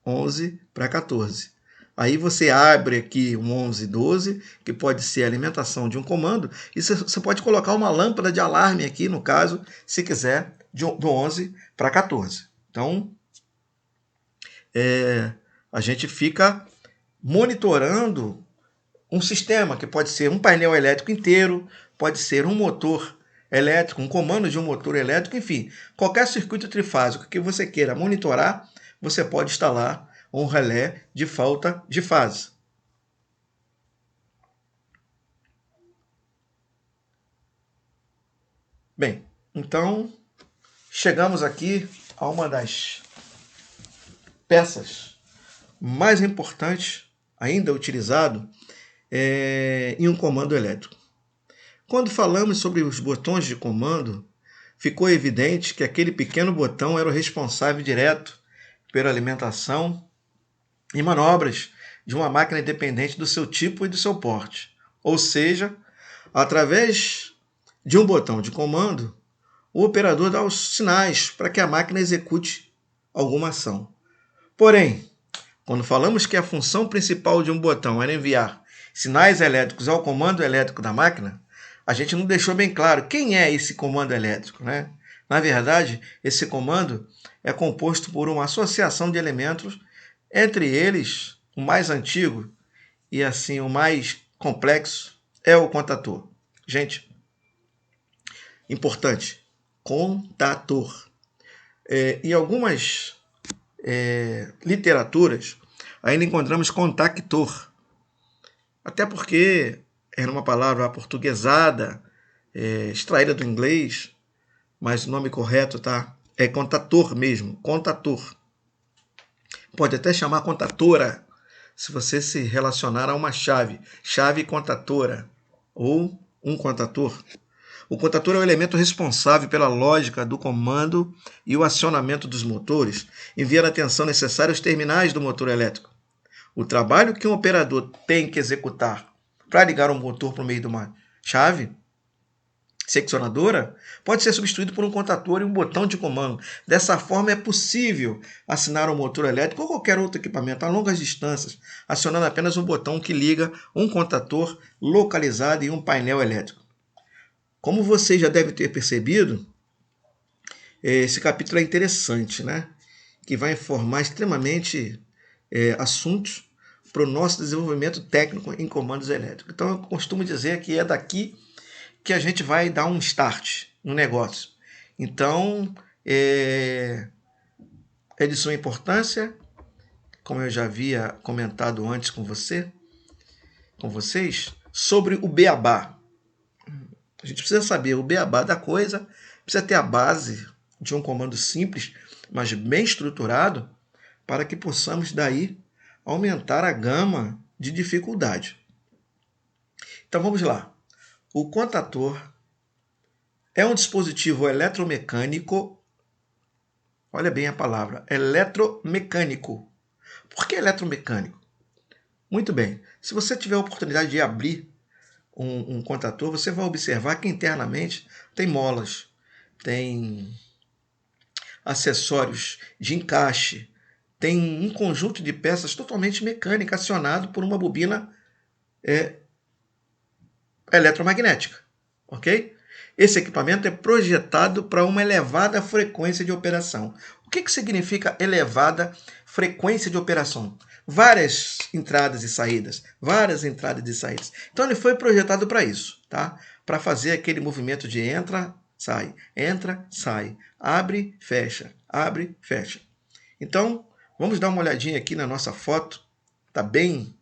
11 para 14. Aí você abre aqui um 11 e 12, que pode ser a alimentação de um comando, e você pode colocar uma lâmpada de alarme aqui, no caso, se quiser, do 11 para 14. Então, a gente fica monitorando um sistema, que pode ser um painel elétrico inteiro, pode ser um motor elétrico, um comando de um motor elétrico, enfim, qualquer circuito trifásico que você queira monitorar, você pode instalar um relé de falta de fase. Bem, então chegamos aqui a uma das peças mais importantes ainda utilizado em um comando elétrico. Quando falamos sobre os botões de comando, ficou evidente que aquele pequeno botão era o responsável direto pela alimentação e manobras de uma máquina independente do seu tipo e do seu porte. Ou seja, através de um botão de comando, o operador dá os sinais para que a máquina execute alguma ação. Porém, quando falamos que a função principal de um botão era enviar sinais elétricos ao comando elétrico da máquina, a gente não deixou bem claro quem é esse comando elétrico, né? Na verdade, esse comando é composto por uma associação de elementos, entre eles, o mais antigo e assim o mais complexo é o contator. Gente, importante, contator. Em algumas literaturas, ainda encontramos contactor. Até porque era uma palavra aportuguesada, extraída do inglês, mas o nome correto é contator mesmo, contator. Pode até chamar contatora, se você se relacionar a uma chave, chave contatora, ou um contator. O contator é o elemento responsável pela lógica do comando e o acionamento dos motores, enviando a tensão necessária aos terminais do motor elétrico. O trabalho que um operador tem que executar para ligar um motor por meio de uma chave seccionadora, pode ser substituído por um contator e um botão de comando. Dessa forma, é possível acionar um motor elétrico ou qualquer outro equipamento a longas distâncias, acionando apenas um botão que liga um contator localizado em um painel elétrico. Como você já deve ter percebido, esse capítulo é interessante, né? Que vai informar extremamente assuntos para o nosso desenvolvimento técnico em comandos elétricos. Então, eu costumo dizer que é daqui que a gente vai dar um start no negócio. Então, é de suma importância, como eu já havia comentado antes com vocês, sobre o beabá. A gente precisa saber o beabá da coisa, precisa ter a base de um comando simples, mas bem estruturado, para que possamos daí aumentar a gama de dificuldade. Então vamos lá. O contator é um dispositivo eletromecânico. Olha bem a palavra, eletromecânico. Por que eletromecânico? Muito bem, se você tiver a oportunidade de abrir um contator, você vai observar que internamente tem molas, tem acessórios de encaixe, tem um conjunto de peças totalmente mecânica acionado por uma bobina eletromagnética, ok? Esse equipamento é projetado para uma elevada frequência de operação. O que significa elevada frequência de operação? Várias entradas e saídas, Então ele foi projetado para isso, tá? Para fazer aquele movimento de entra, sai, abre, fecha. Então, vamos dar uma olhadinha aqui na nossa foto. Tá bem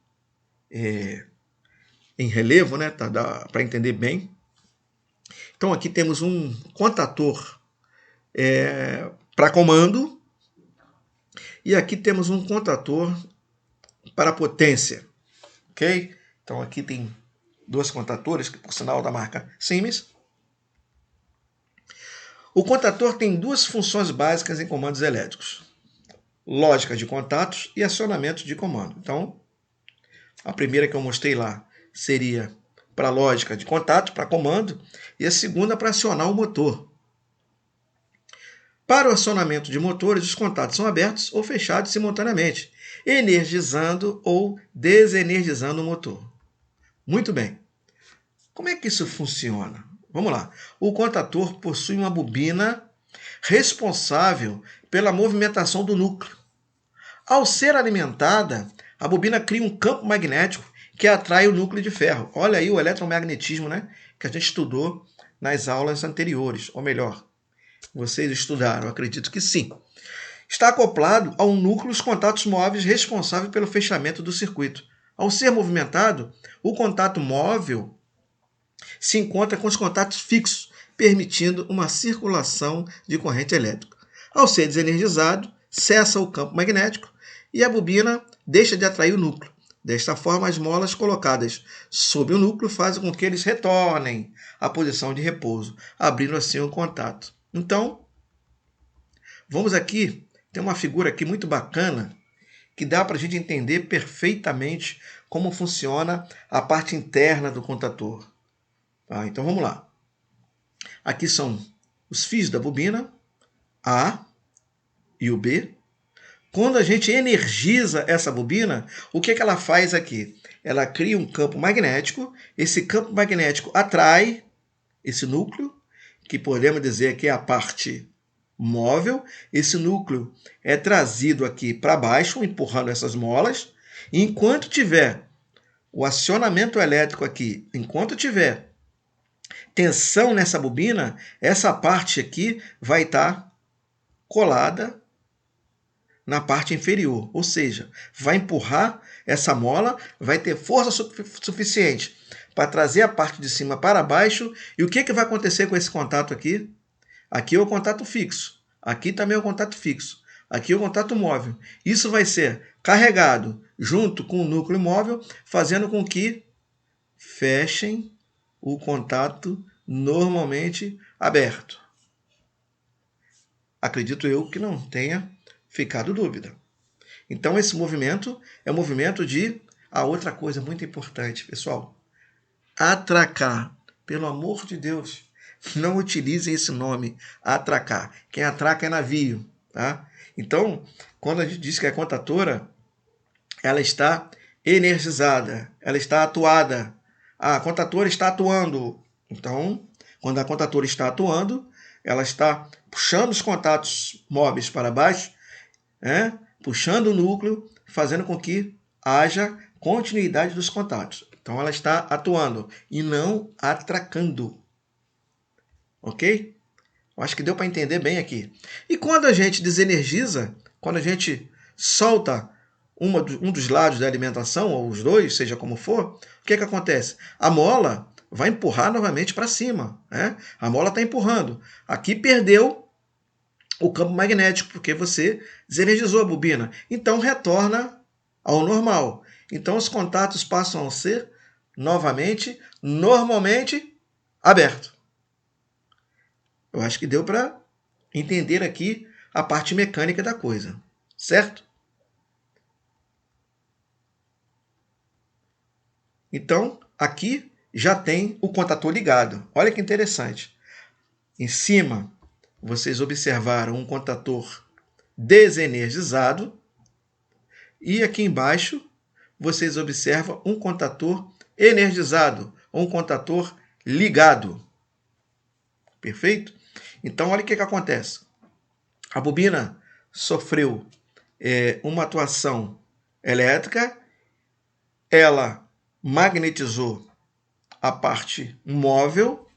em relevo, né? Dá para entender bem. Então aqui temos um contator para comando e aqui temos um contator para potência, ok? Então aqui tem dois contatores, que por sinal da marca Siemens. O contator tem duas funções básicas em comandos elétricos: lógica de contatos e acionamento de comando. Então, a primeira que eu mostrei lá seria para lógica de contato, para comando, e a segunda para acionar o motor. Para o acionamento de motores, os contatos são abertos ou fechados simultaneamente, energizando ou desenergizando o motor. Muito bem. Como é que isso funciona? Vamos lá. O contator possui uma bobina responsável pela movimentação do núcleo. Ao ser alimentada, a bobina cria um campo magnético que atrai o núcleo de ferro. Olha aí o eletromagnetismo, né, que a gente estudou nas aulas anteriores, ou melhor, vocês estudaram, acredito que sim. Está acoplado a um núcleo os contatos móveis responsáveis pelo fechamento do circuito. Ao ser movimentado, o contato móvel se encontra com os contatos fixos, permitindo uma circulação de corrente elétrica. Ao ser desenergizado, cessa o campo magnético e a bobina deixa de atrair o núcleo. Desta forma, as molas colocadas sob o núcleo fazem com que eles retornem à posição de repouso, abrindo assim o contato. Então, vamos aqui, tem uma figura aqui muito bacana que dá para a gente entender perfeitamente como funciona a parte interna do contator. Tá? Então vamos lá. Aqui são os fios da bobina, A e o B. Quando a gente energiza essa bobina, o que ela faz aqui? Ela cria um campo magnético, esse campo magnético atrai esse núcleo, que podemos dizer que é a parte móvel. Esse núcleo é trazido aqui para baixo, empurrando essas molas. E enquanto tiver o acionamento elétrico aqui, enquanto tiver tensão nessa bobina, essa parte aqui vai estar colada na parte inferior. Ou seja, vai empurrar essa mola, vai ter força suficiente para trazer a parte de cima para baixo. E o que vai acontecer com esse contato aqui? Aqui é o contato fixo. Aqui também é o contato fixo. Aqui é o contato móvel. Isso vai ser carregado junto com o núcleo móvel, fazendo com que fechem o contato normalmente aberto. Acredito eu que não tenha ficado dúvida. Então esse movimento é um movimento de... A outra coisa muito importante, pessoal, atracar. Pelo amor de Deus, Não utilizem esse nome, atracar. Quem atraca é navio, tá? Então, quando a gente diz que é contatora, ela está energizada, ela está atuada. A contatora está atuando. Então, quando a contatora está atuando, ela está puxando os contatos móveis para baixo, né? Puxando o núcleo, fazendo com que haja continuidade dos contatos. Então, ela está atuando e não atracando. Ok? Eu acho que deu para entender bem aqui. E quando a gente desenergiza, quando a gente solta um dos lados da alimentação, ou os dois, seja como for, o que acontece? A mola vai empurrar novamente para cima. Né? A mola está empurrando. Aqui perdeu o campo magnético, porque você desenergizou a bobina. Então retorna ao normal. Então os contatos passam a ser novamente, normalmente, abertos. Eu acho que deu para entender aqui a parte mecânica da coisa, certo? Então, aqui já tem o contator ligado. Olha que interessante. Em cima, vocês observaram um contator desenergizado e aqui embaixo vocês observam um contator energizado, ou um contator ligado. Perfeito? Então, olha o que acontece. A bobina sofreu uma atuação elétrica, ela magnetizou a parte móvel,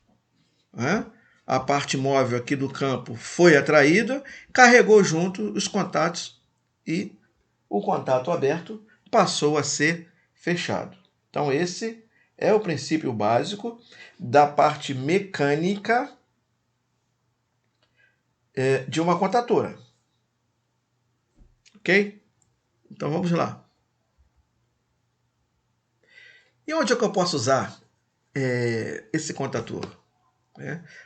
né? A parte móvel aqui do campo foi atraída, carregou junto os contatos e o contato aberto passou a ser fechado. Então esse é o princípio básico da parte mecânica de uma contatora. Ok? Então vamos lá. E onde é que eu posso usar esse contator?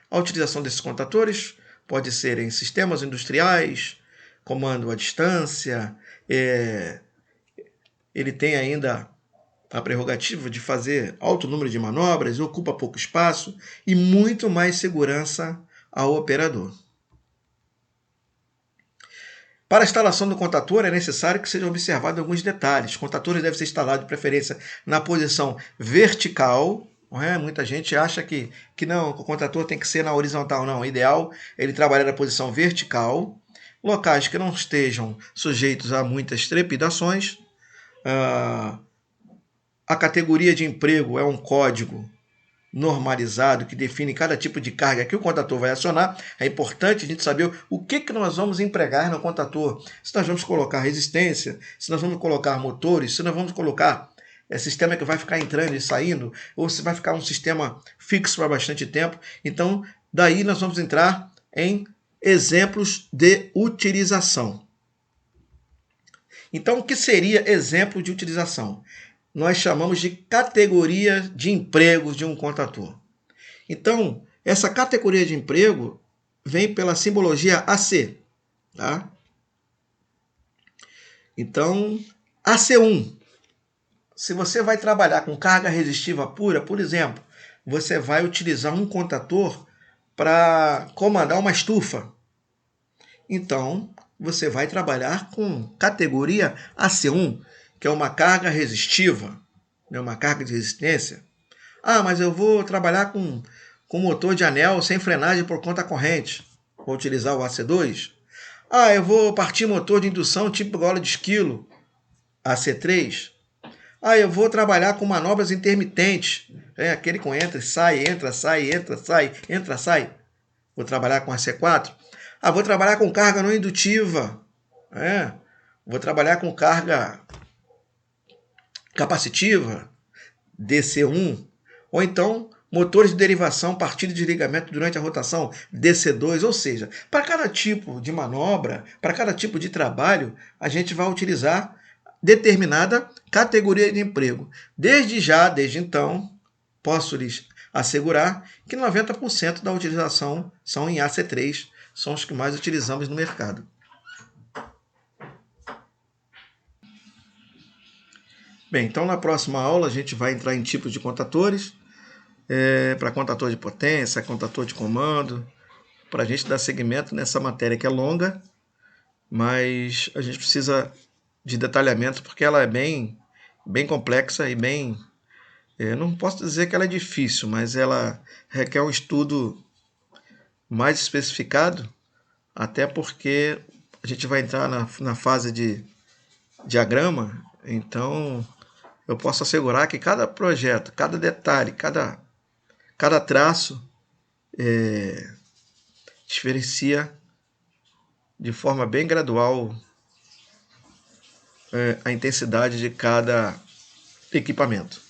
A utilização desses contatores pode ser em sistemas industriais, comando à distância, ele tem ainda a prerrogativa de fazer alto número de manobras, ocupa pouco espaço e muito mais segurança ao operador. Para a instalação do contator é necessário que sejam observados alguns detalhes. Contatores devem ser instalados de preferência na posição vertical. Muita gente acha que não, o contator tem que ser na horizontal. Não, o ideal é ele trabalhar na posição vertical. Locais que não estejam sujeitos a muitas trepidações. A categoria de emprego é um código normalizado que define cada tipo de carga que o contator vai acionar. É importante a gente saber o que nós vamos empregar no contator. Se nós vamos colocar resistência, se nós vamos colocar motores, se nós vamos colocar sistema que vai ficar entrando e saindo, ou se vai ficar um sistema fixo para bastante tempo. Então, daí nós vamos entrar em exemplos de utilização. Então, o que seria exemplo de utilização? Nós chamamos de categoria de empregos de um contator. Então, essa categoria de emprego vem pela simbologia AC. Tá? Então, AC1. Se você vai trabalhar com carga resistiva pura, por exemplo, você vai utilizar um contator para comandar uma estufa. Então, você vai trabalhar com categoria AC1, que é uma carga resistiva, uma carga de resistência. Ah, mas eu vou trabalhar com motor de anel sem frenagem por conta corrente. Vou utilizar o AC2. Ah, eu vou partir motor de indução tipo gola de esquilo, AC3. Ah, eu vou trabalhar com manobras intermitentes. Aquele com entra, sai, entra, sai, entra, sai, entra, sai. Vou trabalhar com AC4. Ah, vou trabalhar com carga não indutiva. Vou trabalhar com carga capacitiva, DC1. Ou então, motores de derivação, partida de desligamento durante a rotação, DC2. Ou seja, para cada tipo de manobra, para cada tipo de trabalho, a gente vai utilizar determinada categoria de emprego. Desde então, posso lhes assegurar que 90% da utilização são em AC3, são os que mais utilizamos no mercado. Bem, então na próxima aula a gente vai entrar em tipos de contatores. para contator de potência, contator de comando, para a gente dar seguimento nessa matéria que é longa, mas a gente precisa de detalhamento porque ela é bem complexa e bem. Não posso dizer que ela é difícil, mas ela requer um estudo mais especificado, até porque a gente vai entrar na fase de diagrama, então eu posso assegurar que cada projeto, cada detalhe, cada traço diferencia de forma bem gradual a intensidade de cada equipamento.